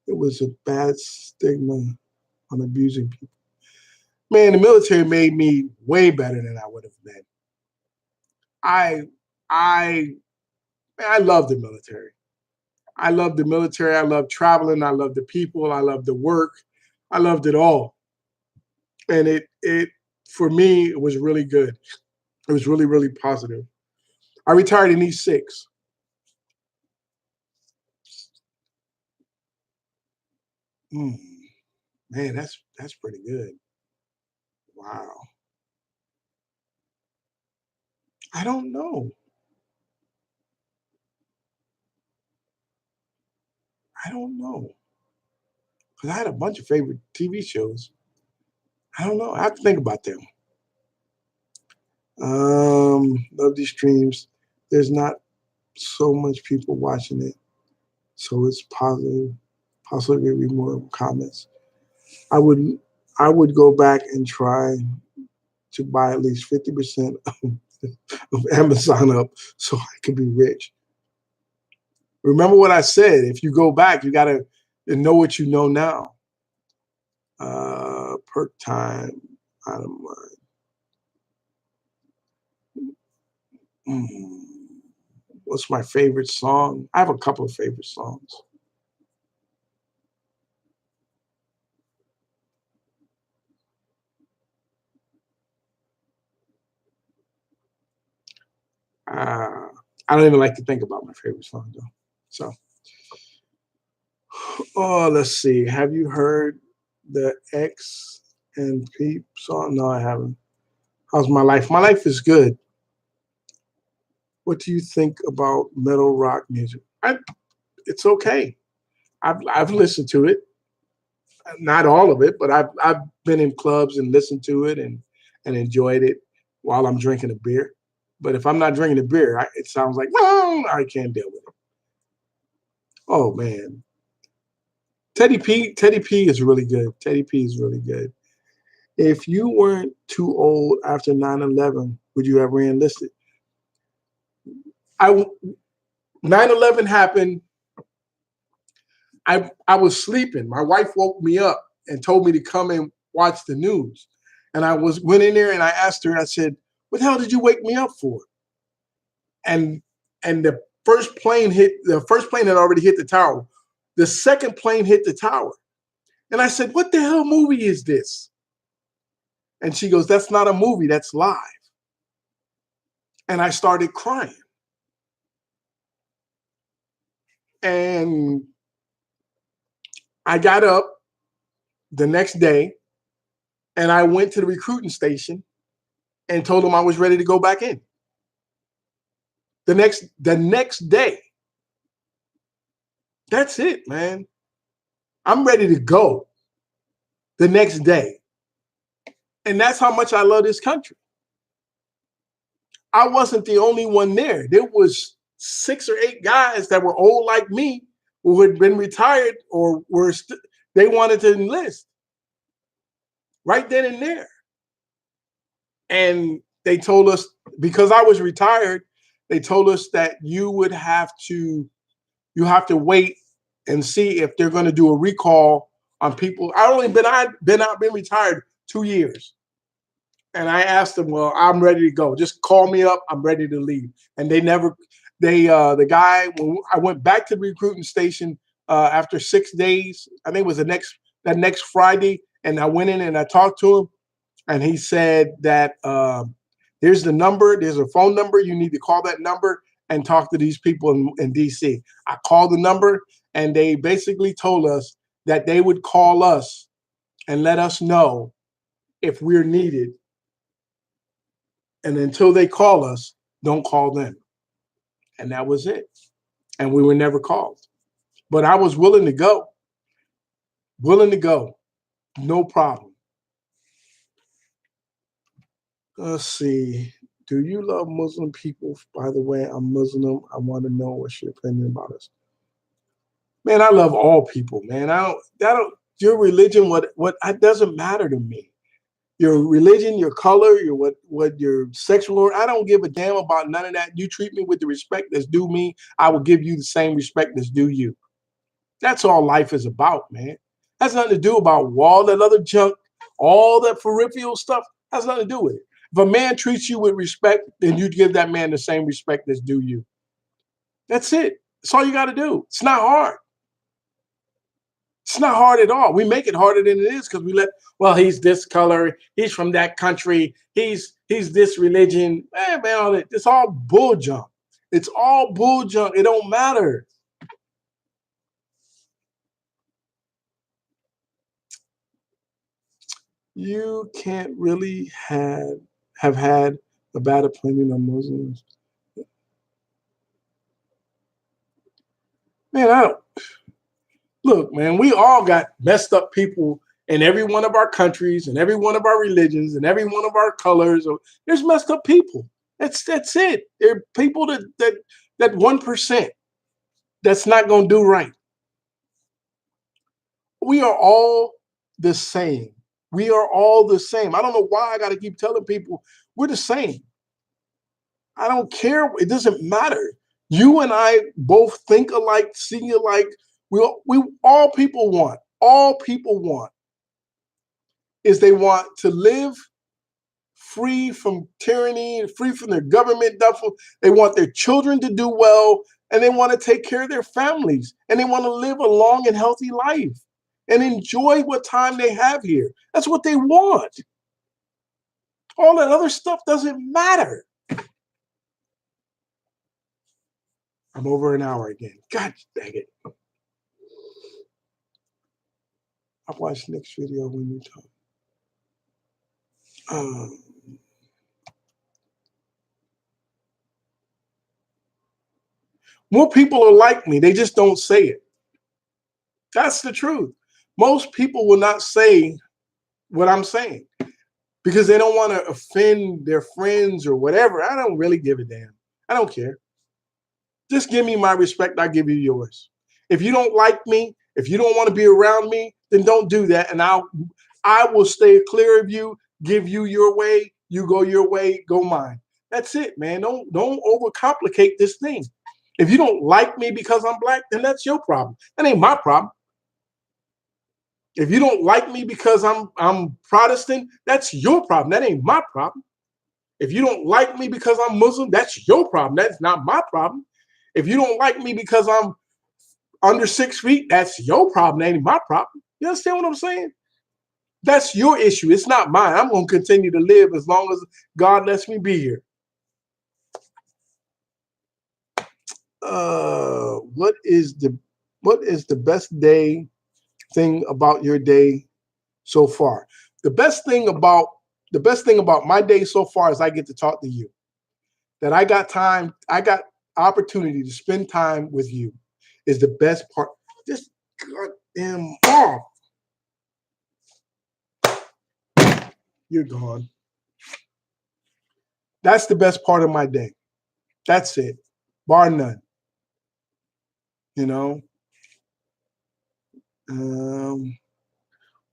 A: it was a bad stigma on abusing people. Man, the military made me way better than I would have been. I I I love the military. I love the military. I love traveling. I love the people. I love the work. I loved it all. And it for me, it was really good. It was really, really positive. I retired in E6. Mm, man, that's pretty good. Wow. I don't know. I don't know. Because I had a bunch of favorite TV shows. I don't know. I have to think about them. Love these streams. There's not so much people watching it, so it's positive. Possibly be more comments. I would I would go back and try to buy at least 50% of Amazon up so I could be rich. Remember what I said. If you go back, you gotta know what you know now. Perk time. I don't mind. What's my favorite song? I have a couple of favorite songs. Uh, I don't even like to think about my favorite song though. So, oh, let's see. Have you heard the X and Peep song? No, I haven't. How's my life? My life is good. What do you think about metal rock music? It's okay. I've listened to it, not all of it, but I've been in clubs and listened to it and enjoyed it while I'm drinking a beer. But if I'm not drinking a beer, it sounds like no, I can't deal with it. Oh man, Teddy P is really good. Teddy P is really good. If you weren't too old after 9/11, would you have re-enlisted? I 9/11 happened. I was sleeping. My wife woke me up and told me to come and watch the news. And I went in there and I asked her, I said, what the hell did you wake me up for? And the first plane had already hit the tower. The second plane hit the tower. And I said, what the hell movie is this? And she goes, that's not a movie, that's live. And I started crying. And I got up the next day and I went to the recruiting station and told them I was ready to go back in. The next day. That's it, man. I'm ready to go the next day. And that's how much I love this country. I wasn't the only one there. There was 6 or 8 guys that were old like me who had been retired or they wanted to enlist right then and there. And they told us, because I was retired, they told us that you have to wait and see if they're going to do a recall on people. I'd been retired 2 years. And I asked them, well, I'm ready to go. Just call me up. I'm ready to leave. And the guy, when I went back to the recruiting station after 6 days, I think it was that next Friday. And I went in and I talked to him. And he said that here's the number. There's a phone number. You need to call that number and talk to these people in D.C. I called the number, and they basically told us that they would call us and let us know if we're needed. And until they call us, don't call them. And that was it. And we were never called. But I was willing to go. Willing to go. No problem. Let's see. Do you love Muslim people? By the way, I'm Muslim. I want to know what's your opinion about us. Man, I love all people, man. Your religion, what it doesn't matter to me. Your religion, your color, what your sexual, I don't give a damn about none of that. You treat me with the respect that's due me, I will give you the same respect that's due you. That's all life is about, man. Has nothing to do about all that other junk, all that peripheral stuff. Has nothing to do with it. If a man treats you with respect, then you give that man the same respect that's due you. That's it. That's all you got to do. It's not hard. It's not hard at all. We make it harder than it is because he's this color, he's from that country, he's this religion. Man, it's all bull junk. It's all bull junk. It don't matter. You can't really have had a bad opinion on Muslims. Man, I don't. Look, man, we all got messed up people in every one of our countries and every one of our religions and every one of our colors. There's messed up people. That's it. There are people that 1% that's not going to do right. We are all the same. We are all the same. I don't know why I got to keep telling people we're the same. I don't care. It doesn't matter. You and I both think alike, see alike. We all people want is they want to live free from tyranny, free from their government duffel. They want their children to do well, and they want to take care of their families, and they want to live a long and healthy life and enjoy what time they have here. That's what they want. All that other stuff doesn't matter. I'm over an hour again. God dang it. I'll watch the next video when you talk. More people are like me. They just don't say it. That's the truth. Most people will not say what I'm saying because they don't want to offend their friends or whatever. I don't really give a damn. I don't care. Just give me my respect. I give you yours. If you don't like me, if you don't want to be around me, then don't do that. And I will stay clear of you, give you your way. You go your way, go mine. That's it, man. Don't overcomplicate this thing. If you don't like me because I'm black, then that's your problem. That ain't my problem. If you don't like me because I'm Protestant, that's your problem. That ain't my problem. If you don't like me because I'm Muslim, that's your problem. That's not my problem. If you don't like me because I'm under 6 feet, that's your problem. That ain't my problem. You understand what I'm saying? That's your issue. It's not mine. I'm going to continue to live as long as God lets me be here. What is the best thing about your day so far? The best thing about my day so far is I get to talk to you. That I got opportunity to spend time with you is the best part. Just goddamn off. You're gone. That's the best part of my day. That's it. Bar none. You know?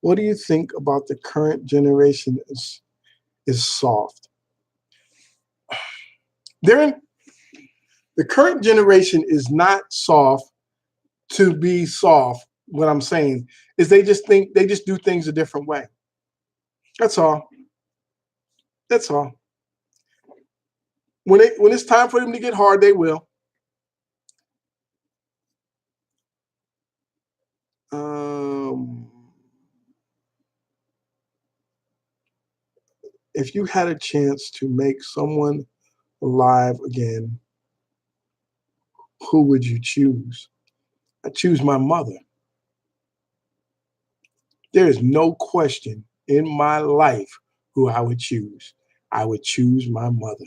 A: What do you think about the current generation is soft? The current generation is not soft to be soft. What I'm saying is they just do things a different way. That's all. That's all. When it's time for them to get hard, they will. If you had a chance to make someone alive again, who would you choose? I choose my mother. There is no question in my life who I would choose. I would choose my mother.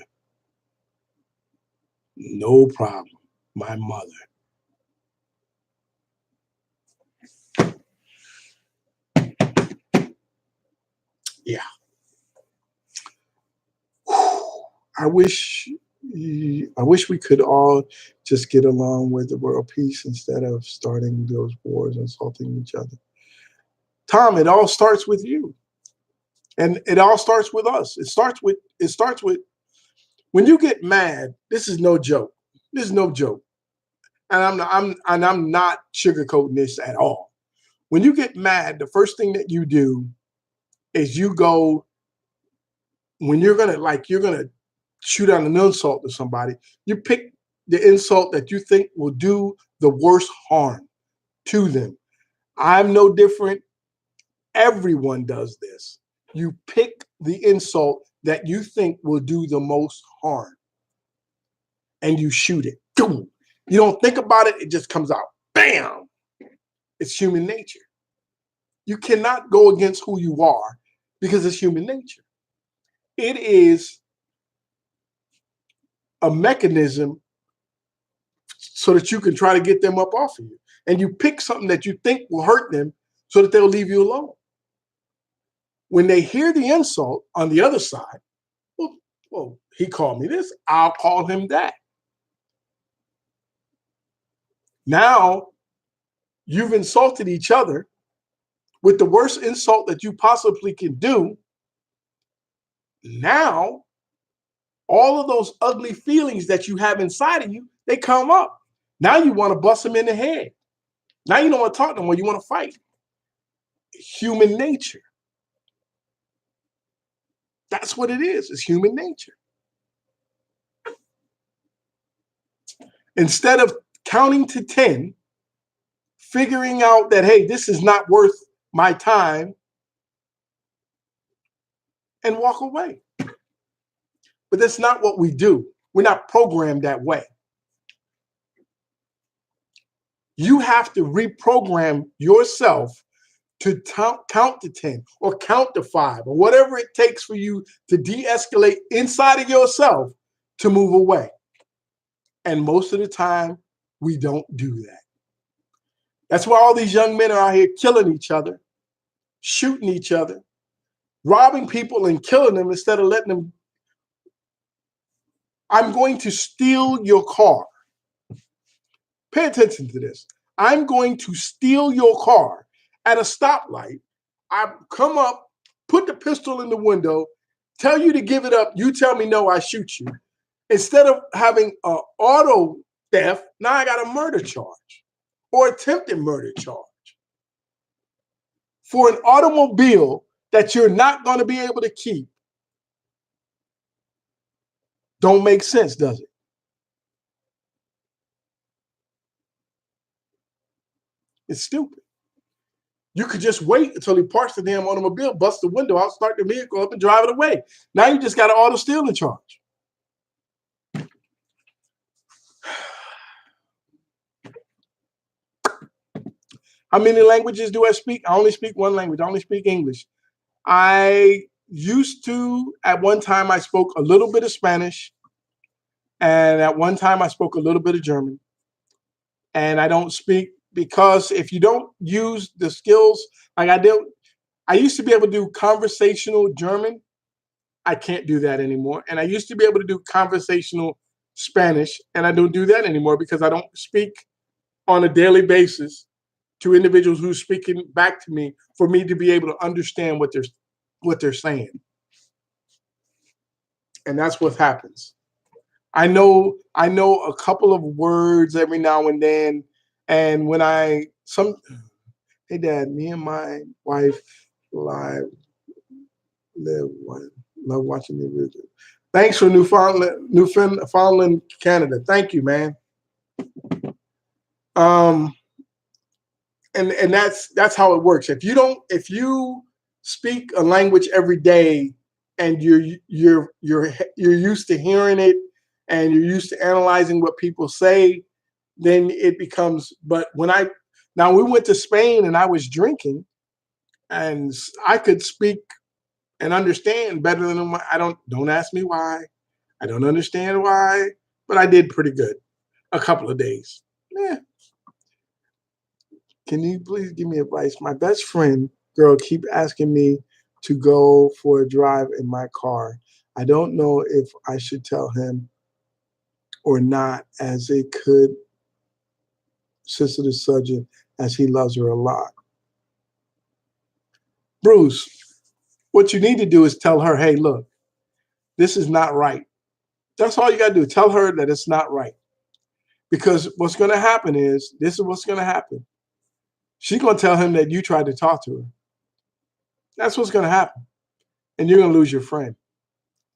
A: No problem. My mother. Yeah. I wish we could all just get along with the world peace instead of starting those wars, insulting each other. Tom, it all starts with you. And it all starts with us. It starts with when you get mad, this is no joke. This is no joke. And I'm not sugarcoating this at all. When you get mad, the first thing that you do is you go, when you're gonna shoot out an insult to somebody, you pick the insult that you think will do the worst harm to them. I'm no different. Everyone does this. You pick the insult that you think will do the most harm and you shoot it. You don't think about it, it just comes out. Bam! It's human nature. You cannot go against who you are because it's human nature. It is a mechanism so that you can try to get them up off of you. And you pick something that you think will hurt them so that they'll leave you alone. When they hear the insult on the other side, well, he called me this, I'll call him that. Now, you've insulted each other with the worst insult that you possibly can do. Now, all of those ugly feelings that you have inside of you, they come up. Now you want to bust them in the head. Now you don't want to talk no more. You want to fight. Human nature. That's what it is. It's human nature. Instead of counting to 10, figuring out that, hey, this is not worth my time, and walk away. But that's not what we do. We're not programmed that way. You have to reprogram yourself to count to 10 or count to 5 or whatever it takes for you to de-escalate inside of yourself to move away. And most of the time, we don't do that. That's why all these young men are out here killing each other, shooting each other, robbing people and killing them instead of letting them. I'm going to steal your car. Pay attention to this. I'm going to steal your car at a stoplight. I come up, put the pistol in the window, tell you to give it up. You tell me no, I shoot you. Instead of having an auto theft, now I got a murder charge or attempted murder charge for an automobile that you're not going to be able to keep. Don't make sense, does it? It's stupid. You could just wait until he parks the damn automobile, bust the window out, start the vehicle up, and drive it away. Now you just got an auto stealing charge. How many languages do I speak? I only speak one language. I only speak English. I used to, at one time, I spoke a little bit of Spanish. And at one time, I spoke a little bit of German. And I don't speak because if you don't use the skills like I used to be able to do conversational German. I can't do that anymore. And I used to be able to do conversational Spanish, and I don't do that anymore because I don't speak on a daily basis to individuals who are speaking back to me for me to be able to understand what they're saying. And that's what happens. I know a couple of words every now and then, and when I some hey dad, me and my wife live live one love watching the video. Thanks for Newfoundland, Canada. Thank you, man. Um, and that's how it works. If you speak a language every day and you're used to hearing it and you're used to analyzing what people say, then it becomes. But now we went to Spain and I was drinking and I could speak and understand better than I don't ask me why. I don't understand why, but I did pretty good a couple of days. Yeah. Can you please give me advice? My best friend girl keep asking me to go for a drive in my car. I don't know if I should tell him or not, as it could sensitive subject, as he loves her a lot. Bruce, what you need to do is tell her, hey, look, this is not right. That's all you got to do. Tell her that it's not right. Because what's going to happen is, this is what's going to happen. She's going to tell him that you tried to talk to her. That's what's going to happen. And you're going to lose your friend,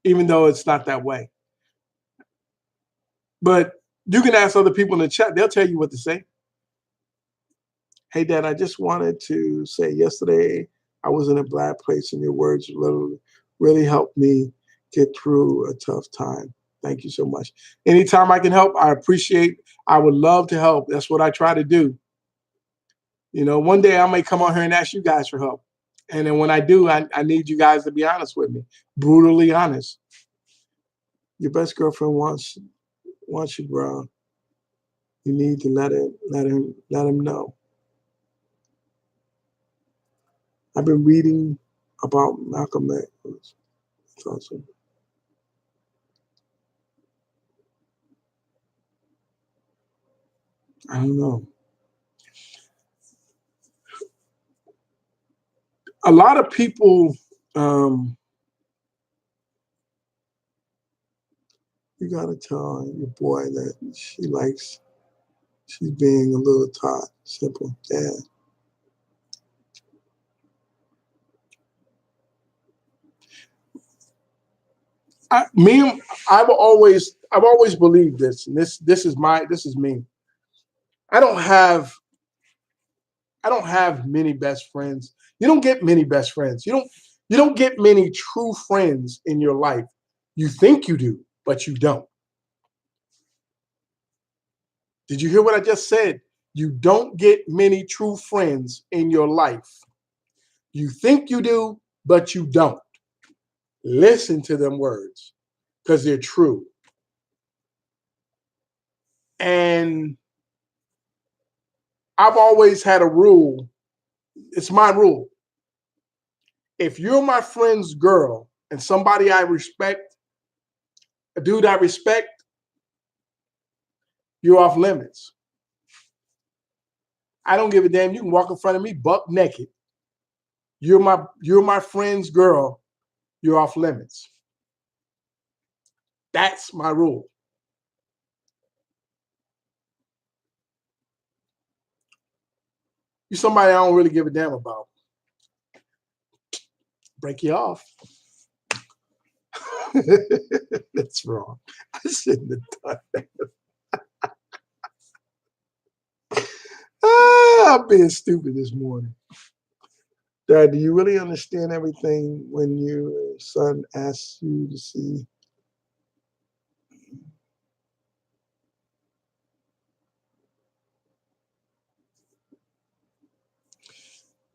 A: even though it's not that way. But you can ask other people in the chat. They'll tell you what to say. Hey, Dad, I just wanted to say yesterday I was in a bad place and your words really helped me get through a tough time. Thank you so much. Anytime I can help, I would love to help. That's what I try to do. One day I may come on here and ask you guys for help. And then when I do, I need you guys to be honest with me, brutally honest. Your best girlfriend wants you, bro. You need to let him know. I've been reading about Malcolm X. It's awesome. I don't know. A lot of people, you gotta tell your boy that she's being a little tot, simple. Yeah. I've always believed this, and this is me. I don't have many best friends. You don't get many best friends. You don't get many true friends in your life. You think you do, but you don't. Did you hear what I just said? You don't get many true friends in your life. You think you do, but you don't. Listen to them words because they're true. And I've always had a rule. It's my rule. If you're my friend's girl and somebody I respect, a dude I respect, you're off limits. I don't give a damn. You can walk in front of me buck naked. You're my friend's girl. You're off limits. That's my rule. You're somebody I don't really give a damn about. Break you off. That's wrong. I shouldn't have done that. I'm being stupid this morning. Dad, do you really understand everything when your son asks you to see?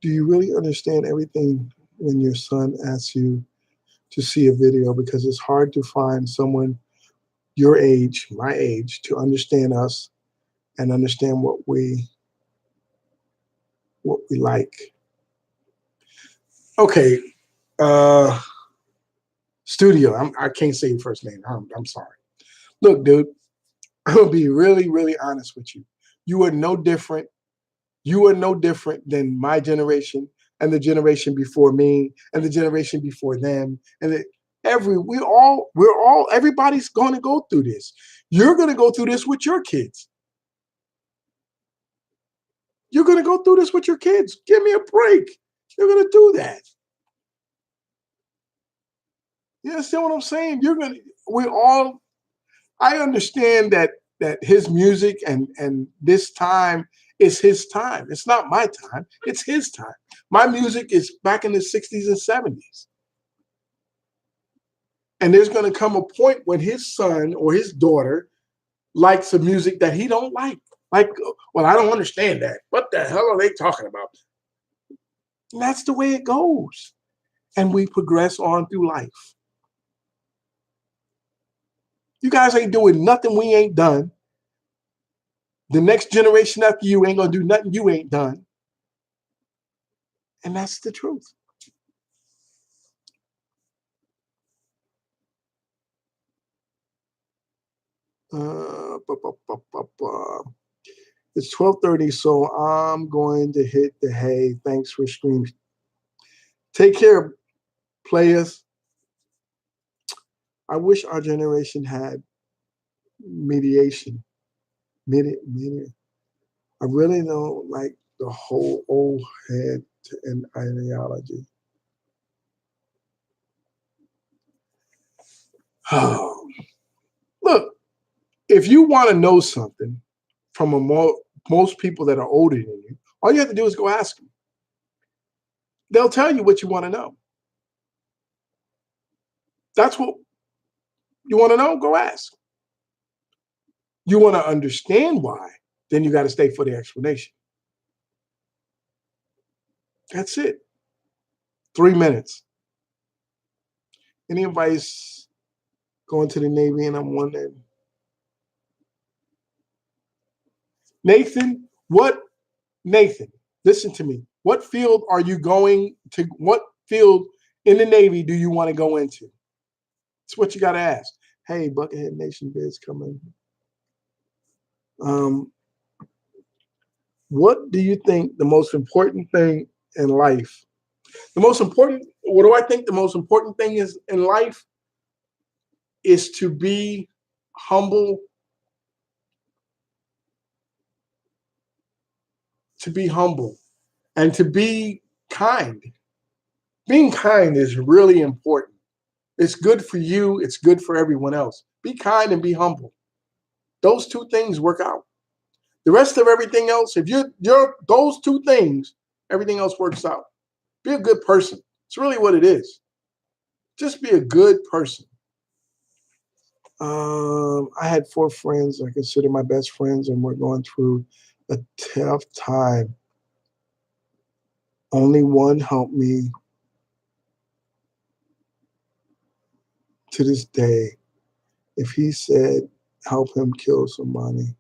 A: Do you really understand everything when your son asks you to see a video? Because it's hard to find someone your age, my age, to understand us and understand what we what we like. Okay, uh, Studio. I can't say your first name. I'm sorry. Look, dude, I'm gonna be really, really honest with you. You are no different. You are no different than my generation and the generation before me and the generation before them. And everybody's going to go through this. You're going to go through this with your kids. You're going to go through this with your kids. Give me a break. You're going to do that. You understand what I'm saying? I understand that his music and this time is his time. It's not my time. It's his time. My music is back in the 60s and 70s. And there's going to come a point when his son or his daughter likes a music that he don't like. Like, well, I don't understand that. What the hell are they talking about? And that's the way it goes. And we progress on through life. You guys ain't doing nothing we ain't done. The next generation after you ain't going to do nothing you ain't done. And that's the truth. It's 12:30, so I'm going to hit the hay. Thanks for streaming. Take care, players. I wish our generation had mediation. Media. I really don't like the whole old head and ideology. Oh. Look, if you want to know something from most people that are older than you, all you have to do is go ask them. They'll tell you what you want to know. That's what you want to know? Go ask. You want to understand why, then you got to stay for the explanation. That's it. 3 minutes. Any advice going to the Navy? And I'm wondering, Nathan, listen to me. What field are you going to? What field in the Navy do you want to go into? It's what you got to ask. Hey, Buckethead Nation bids coming. What do you think the most important thing in life? What do I think the most important thing is in life is to be humble, and to be kind. Being kind is really important. It's good for you. It's good for everyone else. Be kind and be humble. Those two things work out. The rest of everything else, if you're those two things, everything else works out. Be a good person. It's really what it is. Just be a good person. I had 4 friends I consider my best friends, and we're going through a tough time. Only one helped me to this day. If he said, help him kill somebody.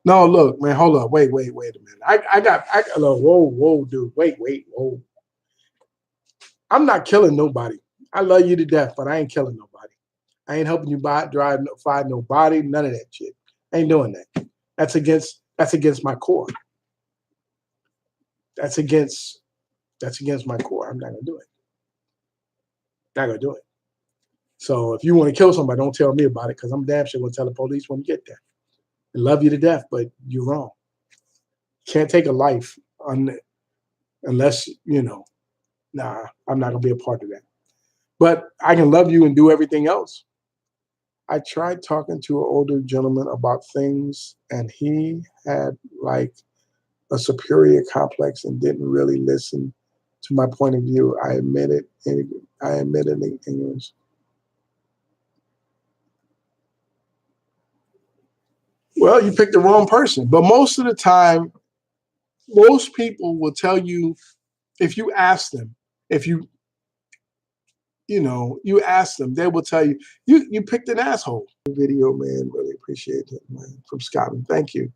A: No, look, man, hold up. Wait a minute. Whoa, dude. Wait, whoa. I'm not killing nobody. I love you to death, but I ain't killing nobody. I ain't helping you find nobody, none of that shit. I ain't doing that. That's against my core. That's against my core. I'm not gonna do it. Not gonna do it. So if you want to kill somebody, don't tell me about it, because I'm damn sure gonna tell the police when you get there. I love you to death, but you're wrong. Can't take a life unless, nah, I'm not gonna be a part of that. But I can love you and do everything else. I tried talking to an older gentleman about things, and he had like a superior complex and didn't really listen to my point of view. I admit it in English. Well, you picked the wrong person. But most of the time, most people will tell you, if you ask them, if you ask them, they will tell you, you picked an asshole. Video, man, really appreciate it, man, from Scotland. Thank you.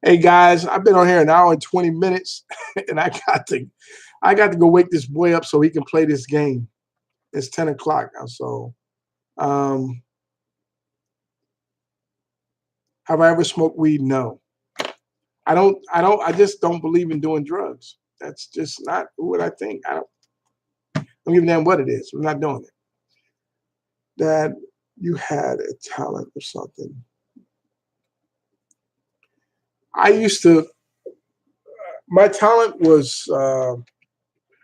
A: Hey guys, I've been on here an hour and 20 minutes, and I got to go wake this boy up so he can play this game. It's 10 o'clock now. So um, have I ever smoked weed? No. I just don't believe in doing drugs. That's just not what I think. I don't give a damn what it is. I'm not doing it. That you had a talent or something. I used to. My talent was.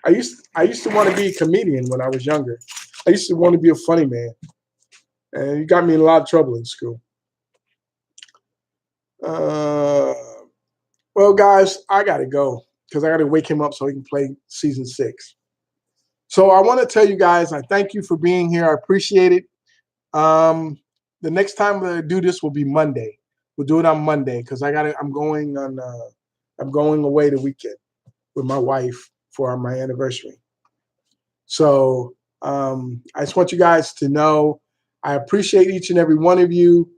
A: I used to want to be a comedian when I was younger. I used to want to be a funny man, and it got me in a lot of trouble in school. Uh, well, guys, I gotta go because I gotta wake him up so he can play season 6. So I want to tell you guys, I thank you for being here. I appreciate it. Um, the next time we do this will be Monday. We'll do it on Monday because I'm going on. I'm going away the weekend with my wife for my anniversary. So I just want you guys to know I appreciate each and every one of you.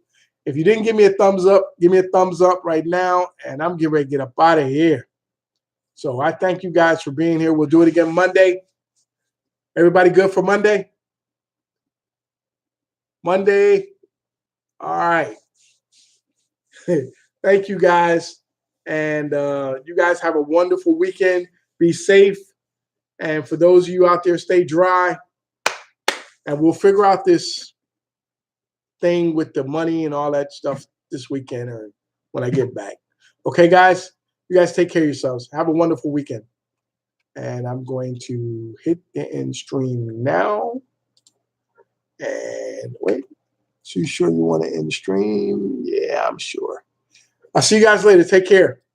A: If you didn't give me a thumbs up, give me a thumbs up right now, and I'm getting ready to get up out of here. So I thank you guys for being here. We'll do it again Monday. Everybody good for Monday? Monday. All right. Thank you guys. And you guys have a wonderful weekend. Be safe. And for those of you out there, stay dry. And we'll figure out this thing with the money and all that stuff this weekend or when I get back. Okay, guys? You guys take care of yourselves. Have a wonderful weekend. And I'm going to hit the end stream now. And wait. So you sure you want to end stream? Yeah, I'm sure. I'll see you guys later. Take care.